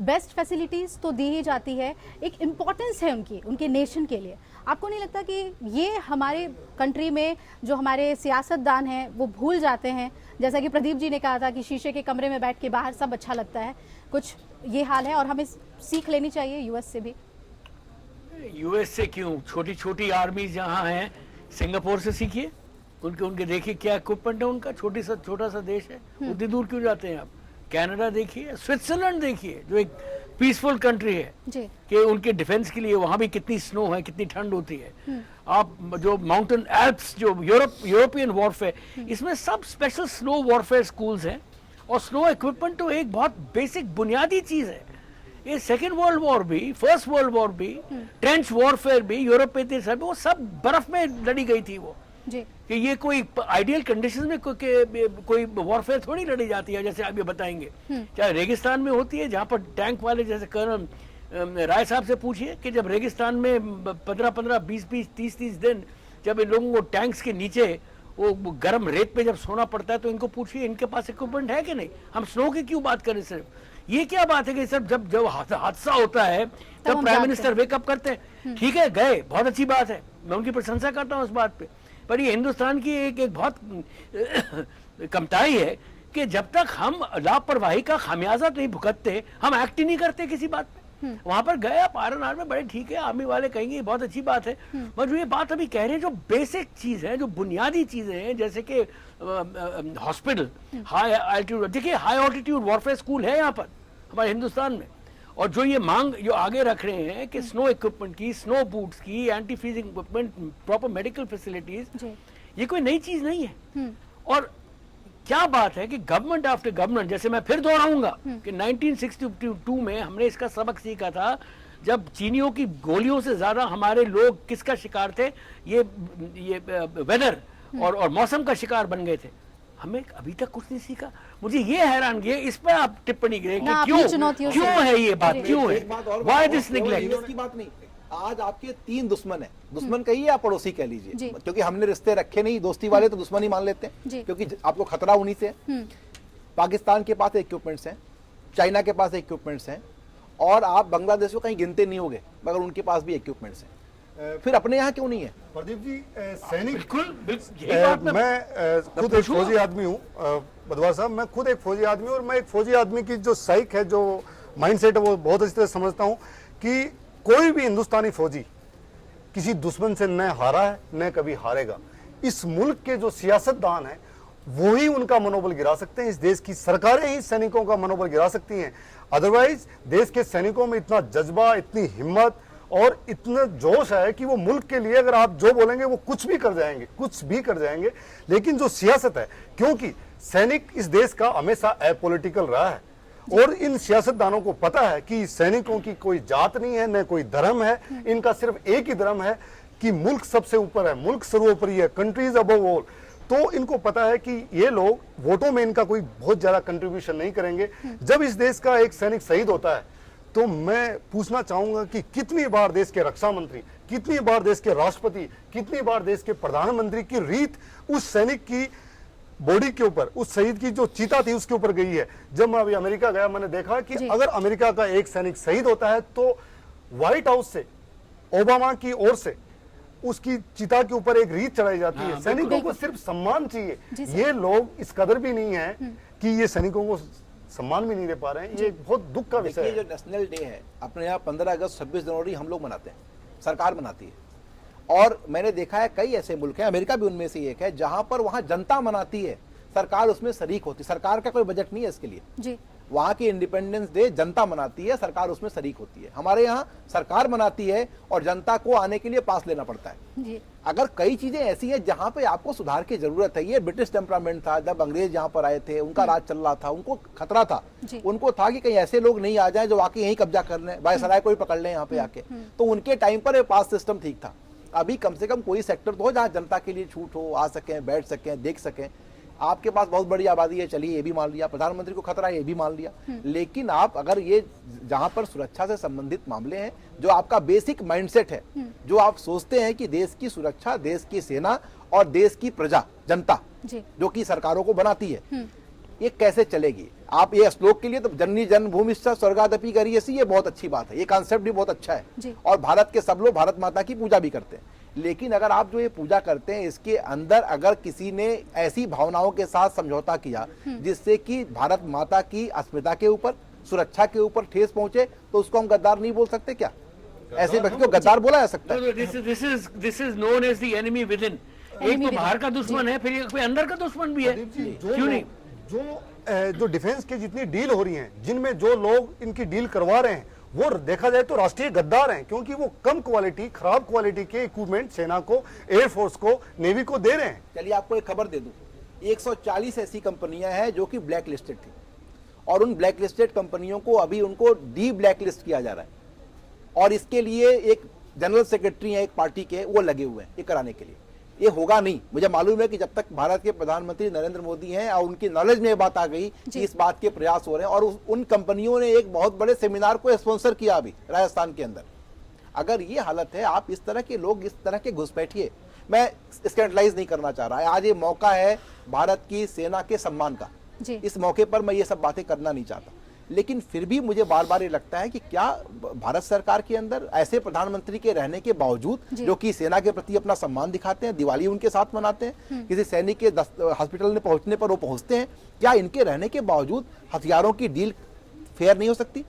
बेस्ट फैसिलिटीज़ तो दी ही जाती है, एक इम्पॉर्टेंस है उनके नेशन के लिए। आपको नहीं लगता कि ये हमारे कंट्री में जो हमारे सियासतदान हैं वो भूल जाते हैं? जैसा कि प्रदीप जी ने कहा था कि शीशे के कमरे में बैठ के बाहर सब अच्छा लगता है, कुछ ये हाल है और हमें सीख लेनी चाहिए यूएस से भी। यूएस से क्यों? छोटी छोटी आर्मी जहाँ हैं, सिंगापुर से सीखिए, उनके देखिए क्या इक्विपमेंट है उनका। छोटा सा देश है, उतनी दूर क्यों जाते हैं आप? कनाडा देखिए, स्विट्जरलैंड देखिए, जो एक पीसफुल कंट्री है जी। कि उनके डिफेंस के लिए वहां भी कितनी स्नो है, कितनी ठंड होती है। आप जो माउंटेन एल्प्स, जो यूरोपियन वॉरफेयर, इसमें सब स्पेशल स्नो वॉरफेयर स्कूल्स हैं। और स्नो इक्विपमेंट तो एक बहुत बेसिक बुनियादी चीज है। ये सेकेंड वर्ल्ड वॉर भी, फर्स्ट वर्ल्ड वॉर भी, ट्रेंच वॉरफेयर भी यूरोप में थे, सब वो सब बर्फ में लड़ी गई थी वो। जी। कि ये कोई आइडियल कंडीशंस में कोई वॉरफेयर थोड़ी लड़ी जाती है, जैसे आप ये बताएंगे। चाहे रेगिस्तान में होती है, जहाँ पर टैंक वाले, जैसे कर्नल राय साहब से पूछिए कि जब रेगिस्तान में 15-15, 20-20, 30-30 दिन जब इन लोगों को टैंक्स के नीचे वो गर्म रेत पे जब सोना पड़ता है, तो इनको पूछिए इनके पास इक्विपमेंट है कि नहीं। हम स्नो की क्यों बात करें सिर्फ? ये क्या बात है कि सर जब हादसा होता है तब प्राइम मिनिस्टर वेकअप करते हैं। ठीक है, गए, बहुत अच्छी बात है, मैं उनकी प्रशंसा करता हूँ उस बात पे। पर ये हिंदुस्तान की एक बहुत कमताई है कि जब तक हम लापरवाही का खामियाजा नहीं भुगतते, हम एक्ट ही नहीं करते किसी बात पे। वहां पर गए आप आर में, बड़े ठीक है, आर्मी वाले कहेंगे बहुत अच्छी बात है, पर जो ये बात अभी कह रहे हैं, जो बेसिक चीज है, जो बुनियादी चीजें हैं, जैसे कि हॉस्पिटल, हाई एल्टीट्यूड, देखिए हाई ऑल्टीट्यूड वॉरफेयर स्कूल है यहाँ पर हमारे हिंदुस्तान में। और जो ये मांग जो आगे रख रहे हैं कि स्नो इक्विपमेंट की, स्नो बूट्स की, anti freezing equipment, proper medical facilities, ये कोई नई चीज नहीं है। और क्या बात है कि गवर्नमेंट आफ्टर गवर्नमेंट, जैसे मैं फिर दोहराऊंगा कि 1962 में हमने इसका सबक सीखा था, जब चीनियों की गोलियों से ज्यादा हमारे लोग किसका शिकार थे? ये वेदर और मौसम का शिकार बन गए थे। हमें अभी तक कुछ नहीं सीखा। मुझे ये हैरानगी है, इस पर आप टिप्पणी करें कि क्यों है ये बात, क्यों है, व्हाई दिस नेग्लेक्ट? की बात नहीं, आज आपके 3 दुश्मन है, दुश्मन कहिए या पड़ोसी कह लीजिए, क्योंकि हमने रिश्ते रखे नहीं, दोस्ती वाले तो दुश्मन ही मान लेते हैं, क्योंकि आपको खतरा उन्हीं से है। पाकिस्तान के पास इक्विपमेंट्स हैं, चाइना के पास इक्विपमेंट्स हैं, और आप बांग्लादेश को कहीं गिनते नहीं होंगे, मगर उनके पास भी इक्विपमेंट्स हैं। फिर अपने यहाँ क्यों नहीं है? प्रदीप जी, सैनिक, बिल्कुल, मैं खुद एक फौजी आदमी हूँ बदवार साहब, मैं खुद एक फौजी आदमी हूँ, और मैं एक फौजी आदमी की जो साइक है, जो माइंडसेट है, वो बहुत अच्छी तरह समझता हूँ कि कोई भी हिंदुस्तानी फौजी किसी दुश्मन से न हारा है, न कभी हारेगा। इस मुल्क के जो सियासतदान हैं, वो ही उनका मनोबल गिरा सकते हैं। इस देश की सरकारें ही सैनिकों का मनोबल गिरा सकती हैं। अदरवाइज देश के सैनिकों में इतना जज्बा, इतनी हिम्मत और इतना जोश है कि वो मुल्क के लिए अगर आप जो बोलेंगे वो कुछ भी कर जाएंगे, कुछ भी कर जाएंगे। लेकिन जो सियासत है, क्योंकि सैनिक इस देश का हमेशा अपॉलिटिकल रहा है, और इन सियासतदानों को पता है कि सैनिकों की कोई जात नहीं है, न कोई धर्म है, इनका सिर्फ एक ही धर्म है कि मुल्क सबसे ऊपर है, मुल्क सर्वोपरि है, कंट्रीज अबव ऑल। तो इनको पता है कि ये लोग वोटों में इनका कोई बहुत ज्यादा कंट्रीब्यूशन नहीं करेंगे। जब इस देश का एक सैनिक शहीद होता है, तो मैं पूछना चाहूंगा कि कितनी बार देश के रक्षा मंत्री, कितनी बार देश के राष्ट्रपति, कितनी बार देश के प्रधानमंत्री की रीत उस सैनिक की बॉडी के ऊपर, उस शहीद की जो चीता थी उसके ऊपर गई है। जब मैं अभी अमेरिका गया, मैंने देखा कि अगर अमेरिका का एक सैनिक शहीद होता है तो व्हाइट हाउस से, ओबामा की ओर से उसकी चिता के ऊपर एक रीत चढ़ाई जाती है। सैनिकों को सिर्फ सम्मान चाहिए। ये लोग इस कदर भी नहीं है कि ये सैनिकों को सम्मान भी नहीं दे पा रहे हैं। ये बहुत दुख का विषय है। जो नेशनल डे है अपने यहाँ 15 अगस्त 26 जनवरी हम लोग मनाते हैं, सरकार मनाती है, और मैंने देखा है कई ऐसे मुल्क हैं, अमेरिका भी उनमें से एक है, जहां पर वहां जनता मनाती है, सरकार उसमें शरीक होती है। सरकार का कोई बजट नहीं है इसके लिए जी। वहां की इंडिपेंडेंस डे जनता मनाती है, सरकार उसमें शरीक होती है। हमारे यहाँ सरकार मनाती है और जनता को आने के लिए पास लेना पड़ता है जी। अगर कई चीजें ऐसी हैं जहां पे आपको सुधार की जरूरत है। ये ब्रिटिश टेम्परामेंट था, जब अंग्रेज यहाँ पर आए थे, उनका राज चल रहा था, उनको खतरा था, उनको था कि कहीं ऐसे लोग नहीं आ जाए जो आके यहीं कब्जा कर लें, वायसराय को ही पकड़ लें यहाँ पे आके। तो उनके टाइम पर पास सिस्टम ठीक था। अभी कम से कम कोई सेक्टर तो हो जहां जनता के लिए छूट हो, आ सकें, बैठ सकें, देख सकें। आपके पास बहुत बड़ी आबादी है, चलिए ये भी मान लिया, प्रधानमंत्री को खतरा है ये भी मान लिया, लेकिन आप अगर ये जहां पर सुरक्षा से संबंधित मामले हैं, जो आपका बेसिक माइंडसेट है, जो आप सोचते हैं कि देश की सुरक्षा, देश की सेना और देश की प्रजा, जनता जो कि सरकारों को बनाती है, ये कैसे चलेगी? आप ये श्लोक के लिए तो जननी जन्मभूमिश्च स्वर्गादपि गरीयसी, ये बहुत अच्छी बात है, ये कॉन्सेप्ट भी बहुत अच्छा है और भारत के सब लोग भारत माता की पूजा भी करते हैं। लेकिन अगर आप जो ये पूजा करते हैं इसके अंदर अगर किसी ने ऐसी भावनाओं के साथ समझौता किया जिससे कि भारत माता की अस्मिता के ऊपर, सुरक्षा के ऊपर ठेस पहुंचे, तो उसको हम गद्दार नहीं बोल सकते क्या? ऐसे व्यक्ति को गद्दार बोला जा सकता है? This is known as the enemy within. एक तो बाहर का दुश्मन है, फिर कोई अंदर का दुश्मन भी है। क्यों नहीं? जो डिफेंस की जितनी डील हो रही हैं, जिनमें जो लोग इनकी डील करवा रहे हैं, वो देखा जाए तो राष्ट्रीय गद्दार हैं, क्योंकि वो कम क्वालिटी, खराब क्वालिटी के इक्विपमेंट सेना को, एयरफोर्स को, नेवी को दे रहे हैं। चलिए आपको एक खबर दे दूं, 140 ऐसी कंपनियां हैं जो कि ब्लैक लिस्टेड थी और उन ब्लैक लिस्टेड कंपनियों को अभी उनको डी ब्लैक लिस्ट किया जा रहा है और इसके लिए एक जनरल सेक्रेटरी है एक पार्टी के, वो लगे हुए हैं ये कराने के लिए। ये होगा नहीं। मुझे मालूम है कि जब तक भारत के प्रधानमंत्री नरेंद्र मोदी हैं और उनकी नॉलेज में ये बात आ गई कि इस बात के प्रयास हो रहे हैं और उन कंपनियों ने एक बहुत बड़े सेमिनार को स्पॉन्सर किया अभी राजस्थान के अंदर। अगर ये हालत है, आप इस तरह के लोग इस तरह के घुसपैठिए, मैं स्कैंडलाइज नहीं करना चाह रहा। आज ये मौका है भारत की सेना के सम्मान का, इस मौके पर मैं ये सब बातें करना नहीं चाहता, लेकिन फिर भी मुझे बार बार ये लगता है कि क्या भारत सरकार के अंदर ऐसे प्रधानमंत्री के रहने के बावजूद जो कि सेना के प्रति अपना सम्मान दिखाते हैं, दिवाली उनके साथ मनाते हैं, किसी सैनिक के हॉस्पिटल में पहुंचने पर वो पहुंचते हैं, क्या इनके रहने के बावजूद हथियारों की डील फेयर नहीं हो सकती?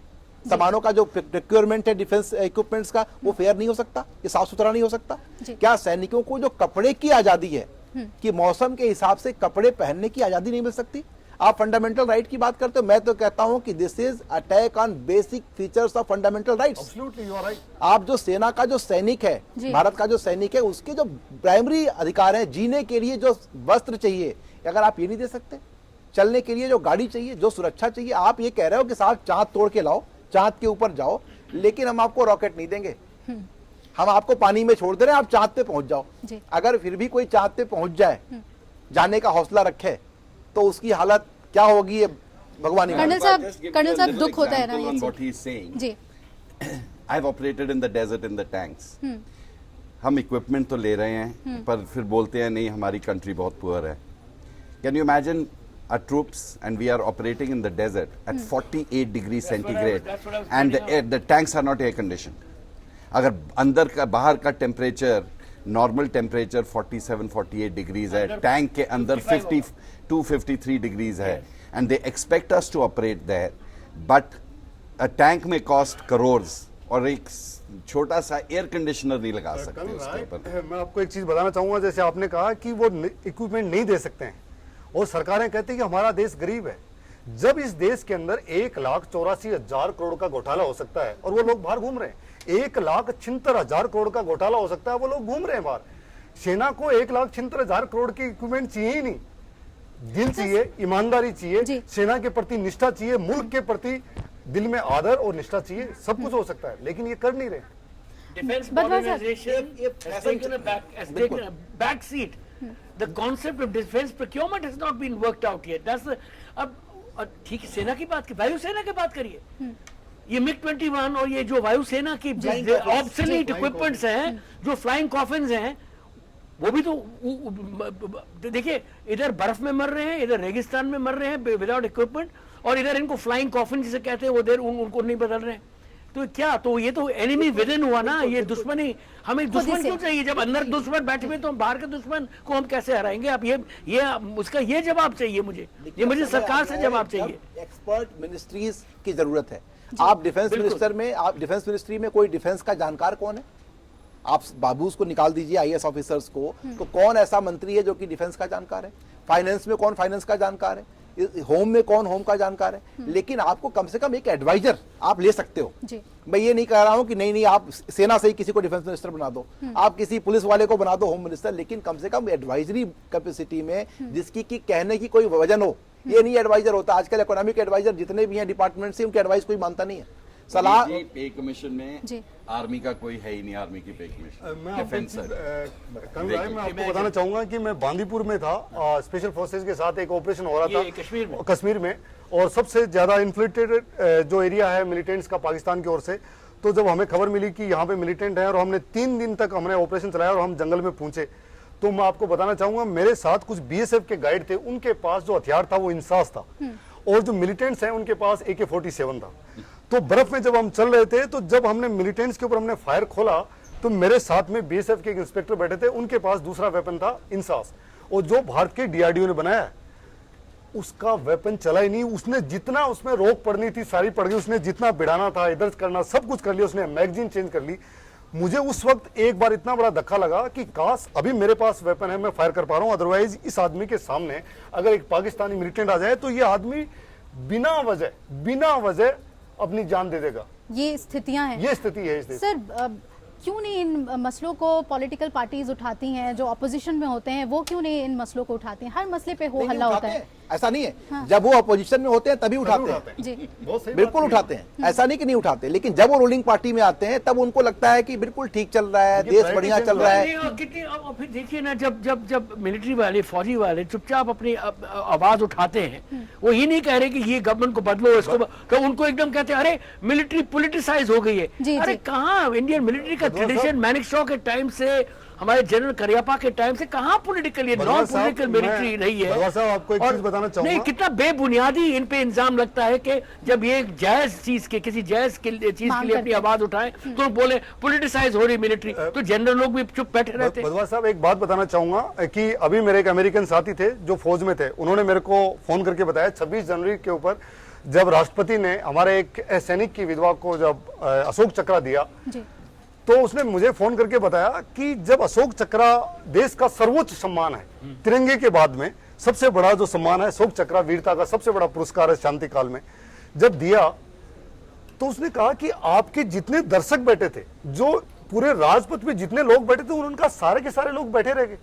सामानों का जो प्रोक्योरमेंट है डिफेंस इक्विपमेंट्स का, वो फेयर नहीं हो सकता? ये साफ सुथरा नहीं हो सकता? क्या सैनिकों को जो कपड़े की आजादी है कि मौसम के हिसाब से कपड़े पहनने की आजादी नहीं मिल सकती? आप फंडामेंटल राइट की बात करते हो, मैं तो कहता हूं कि this is attack on basic features of fundamental rights. Absolutely you are right. आप जो सेना का जो सैनिक है, भारत का जो सैनिक है, उसके जो प्राइमरी अधिकार है, जीने के लिए जो वस्त्र चाहिए, अगर आप ये नहीं दे सकते, चलने के लिए जो गाड़ी चाहिए, जो सुरक्षा चाहिए, आप ये कह रहे हो कि साहब चांद तोड़ के लाओ, चांद के ऊपर जाओ, लेकिन हम आपको रॉकेट नहीं देंगे, हम आपको पानी में छोड़ दे रहे हैं, आप चांद पे पहुंच जाओ। अगर फिर भी कोई चांद पे पहुंच जाए, जाने का हौसला रखे, तो उसकी हालत क्या होगी ये भगवान ही कर्नल साहब दुख होता है ना ये what he is saying. जी। I've operated in the desert in the tanks. हम इक्विपमेंट तो ले रहे हैं पर फिर बोलते हैं नहीं हमारी कंट्री बहुत पुअर है। Can you imagine our troops and we are operating in the desert at 48 degrees centigrade and the tanks are not air conditioned. अगर अंदर का बाहर का टेम्परेचर नॉर्मल टेम्परेचर 47-48 डिग्रीज है, टैंक के अंदर 52-53 डिग्रीज है, and they expect us to operate there, but a tank में कॉस्ट करोर्स और एक छोटा सा एयर कंडीशनर नहीं लगा सकते उसके ऊपर। मैं आपको एक चीज बताना चाहूंगा, जैसे आपने कहा कि वो इक्विपमेंट नहीं दे सकते हैं और सरकारें कहती हैं कि हमारा देश गरीब है। जब इस देश के अंदर 1,84,000 करोड़ का घोटाला हो सकता है और वो लोग बाहर घूम रहे हैं, 1,76,000 करोड़ का घोटाला हो सकता है, वो लोग घूम रहे हैं बाहर। सेना को 1,76,000 करोड़ की इक्विपमेंट चाहिए ही नहीं, दिल चाहिए, ईमानदारी चाहिए, सेना के प्रति निष्ठा चाहिए, मुल्क के प्रति दिल में आदर और निष्ठा चाहिए, सब कुछ हो सकता है, लेकिन ये कर नहीं रहे। Defense modernization has taken a back seat. The concept of defense procurement has not been worked out yet. That's the अब ठीक है, सेना की बात की, वायुसेना की बात करिए। ये MiG-21 और ये जो वायुसेना की ऑब्सोलीट इक्विपमेंट्स हैं, जो फ्लाइंग कॉफिन्स हैं, वो भी तो देखिए, इधर बर्फ में मर रहे हैं, इधर रेगिस्तान में मर रहे हैं विदाउट इक्विपमेंट, और इधर इनको फ्लाइंग कॉफिन जिसे कहते हैं उधर उनको नहीं बदल रहे हैं। तो क्या, तो ये तो एनिमी विद इन हुआ ना, ये दुश्मनी। हमें दुश्मन क्यों चाहिए? जब अंदर दुश्मन बैठे हुए तो हम बाहर के दुश्मन को हम कैसे हराएंगे? आप ये उसका ये जवाब चाहिए मुझे, ये मुझे सरकार से जवाब चाहिए। एक्सपर्ट मिनिस्ट्रीज की जरूरत है। आप डिफेंस मिनिस्टर में, आप डिफेंस मिनिस्ट्री में कोई डिफेंस का जानकार कौन है? आप बाबूस को निकाल दीजिए, आईएएस ऑफिसर्स को, तो कौन ऐसा मंत्री है जो कि डिफेंस का जानकार है? फाइनेंस में कौन फाइनेंस का जानकार है? होम में कौन होम का जानकार है? लेकिन आपको कम से कम एक एडवाइजर आप ले सकते हो। मैं ये नहीं कह रहा हूं कि नहीं आप सेना से ही किसी को डिफेंस मिनिस्टर बना दो, आप किसी पुलिस वाले को बना दो होम मिनिस्टर, लेकिन कम से कम एडवाइजरी कैपेसिटी में जिसकी की कहने की कोई वजन हो। ये नहीं एडवाइजर होता, आजकल इकोनॉमिक एडवाइजर जितने भी हैं डिपार्टमेंट से, उनके एडवाइस कोई मानता नहीं है। सलाह पे कमीशन में जी। आर्मी का कोई है ही नहीं, आर्मी की पे कमीशन मैं डिफेंस है। मैं आपको बताना चाहूंगा कि मैं बांदीपुर में था, स्पेशल फोर्सेज के साथ एक ऑपरेशन हो रहा ये था कश्मीर में, और सबसे ज्यादा इन्फ्लिक्टेड जो एरिया है मिलिटेंट्स का पाकिस्तान की ओर से। तो जब हमें खबर मिली कि यहाँ पे मिलिटेंट है और हमने 3 दिन तक हमने ऑपरेशन चलाया और हम जंगल में पहुंचे, तो मैं आपको बताना चाहूंगा मेरे साथ कुछ बीएसएफ के गाइड थे, उनके पास जो हथियार था वो इंसास था, और जो मिलिटेंट्स हैं उनके पास AK-47 था। तो बर्फ में जब हम चल रहे थे, तो जब हमने मिलिटेंट्स के ऊपर हमने फायर खोला, तो मेरे साथ में बीएसएफ के एक इंस्पेक्टर बैठे थे, उनके पास दूसरा वेपन था इंसास, और जो भारत के DRDO ने बनाया है उसका वेपन चला ही नहीं। उसने जितना उसमें रोक पड़नी थी सारी पड़ गई, उसने जितना बिड़ाना था इधर करना सब कुछ कर लिया, उसने मैगजीन चेंज कर ली। मुझे उस वक्त एक बार इतना बड़ा धक्का लगा कि काश अभी मेरे पास वेपन है, मैं फायर कर पा रहा हूं, अदरवाइज इस आदमी के सामने अगर एक पाकिस्तानी मिलिटेंट आ जाए तो ये आदमी बिना वजह अपनी जान दे देगा। ये स्थितियां हैं। ये स्थिति है इस देश। सर क्यों नहीं इन मसलों को पॉलिटिकल पार्टीज उठाती हैं, जो ऑपोजिशन में होते हैं वो क्यों नहीं इन मसलों को उठाती हैं? हर मसले पे हो हल्ला होता है। ऐसा नहीं है, जब वो अपोजिशन में होते हैं तभी उठाते हैं, जी बिल्कुल उठाते हैं, ऐसा नहीं कि नहीं उठाते, लेकिन जब वो रूलिंग पार्टी में आते हैं तब उनको लगता है कि बिल्कुल ठीक चल रहा है, देश बढ़िया चल रहा है। और फिर देखिए ना, जब मिलिट्री वाले फौजी वाले चुपचाप अपनी आवाज उठाते हैं, वो ये नहीं कह रहे कि ये गवर्नमेंट को बदलो, इसको तो उनको एकदम कहते हैं अरे मिलिट्री पॉलिटिसाइज हो गई है। अरे कहाँ, इंडियन मिलिट्री का ट्रेडिशन मैनेक्शॉ के टाइम से, हमारे जनरल करियप्पा के टाइम से कहाँ पॉलिटिकल, ये नॉन पॉलिटिकल मिलिट्री रही है। भगवान साहब आपको एक चीज बताना चाहूंगा, नहीं, कितना बेबुनियादी इन पे इल्जाम लगता है कि जब ये जायज चीज के, किसी जायज चीज के लिए अपनी आवाज उठाए तो बोले पॉलिटिसाइज हो रही मिलिट्री, तो जनरल लोग भी चुप बैठे रहते। भगवान साहब एक बात बताना चाहूंगा कि अभी मेरे एक अमेरिकन साथी थे जो फौज में थे, उन्होंने मेरे को फोन करके बताया 26 जनवरी के ऊपर जब राष्ट्रपति ने हमारे एक सैनिक की विधवा को जब अशोक चक्र दिया, तो उसने मुझे फोन करके बताया कि जब अशोक चक्र देश का सर्वोच्च सम्मान है, तिरंगे के बाद में सबसे बड़ा जो सम्मान है अशोक चक्र, वीरता का सबसे बड़ा पुरस्कार है शांति काल में, जब दिया तो उसने कहा कि आपके जितने दर्शक बैठे थे, जो पूरे राजपथ में जितने लोग बैठे थे, उनका सारे के सारे लोग बैठे रह गए।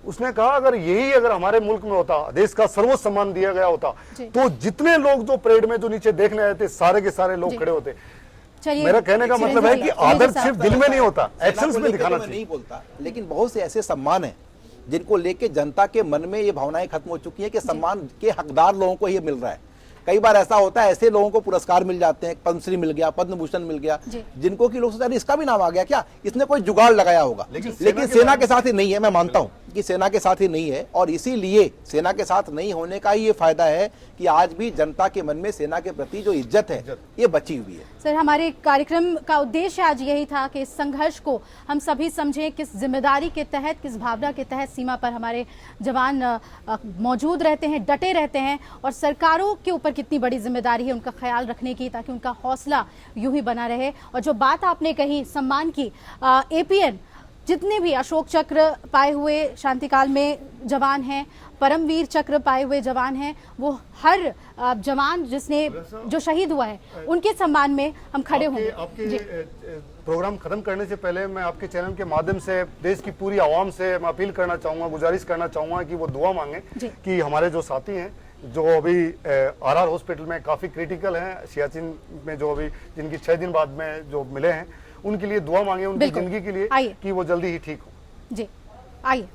उसने कहा अगर हमारे मुल्क में होता, देश का सर्वोच्च सम्मान दिया गया होता, तो जितने लोग जो परेड में जो नीचे देखने आए थे सारे के सारे लोग खड़े होते। मेरा कहने का मतलब है कि आदर सिर्फ दिल में नहीं होता, एक्शंस में दिखाना चाहिए। नहीं बोलता, लेकिन बहुत से ऐसे सम्मान हैं जिनको लेके जनता के मन में ये भावनाएं खत्म हो चुकी हैं कि सम्मान के हकदार लोगों को ये मिल रहा है। कई बार ऐसा होता है, ऐसे लोगों को पुरस्कार मिल जाते हैं, पद्मश्री मिल गया, पद्म भूषण मिल गया, जिनको कि लोग सोचते हैं इसका भी नाम आ गया क्या, इसने कोई जुगाड़ लगाया होगा। लेकिन सेना के साथ ही नहीं है, मैं मानता हूं कि सेना के साथ ही नहीं है, और इसीलिए सेना के साथ नहीं होने का ही ये फायदा है कि आज भी जनता के मन में सेना के प्रति जो इज्जत है ये बची हुई है। सर, हमारे कार्यक्रम का उद्देश्य आज यही था कि इस संघर्ष को हम सभी समझें, किस जिम्मेदारी के तहत, किस भावना के तहत सीमा पर हमारे जवान मौजूद रहते हैं, डटे रहते हैं, और सरकारों के ऊपर कितनी बड़ी जिम्मेदारी है उनका ख्याल रखने की, ताकि उनका हौसला यूं ही बना रहे। और जो बात आपने कही सम्मान की, APN जितने भी अशोक चक्र पाए हुए शांतिकाल में जवान हैं, परमवीर चक्र पाए हुए जवान हैं, वो हर जवान जो शहीद हुआ है उनके सम्मान में हम खड़े होंगे। आपके प्रोग्राम खत्म करने से पहले मैं आपके चैनल के माध्यम से देश की पूरी आवाम से मैं अपील करना चाहूंगा, गुजारिश करना चाहूंगा कि वो दुआ मांगे कि हमारे जो साथी हैं जो अभी RR हॉस्पिटल में काफी क्रिटिकल हैं, सियाचिन में जो अभी जिनकी 6 दिन बाद में जो मिले हैं, उनके लिए दुआ मांगे, उनकी जिंदगी के लिए कि वो जल्दी ही ठीक हो। जी आइए।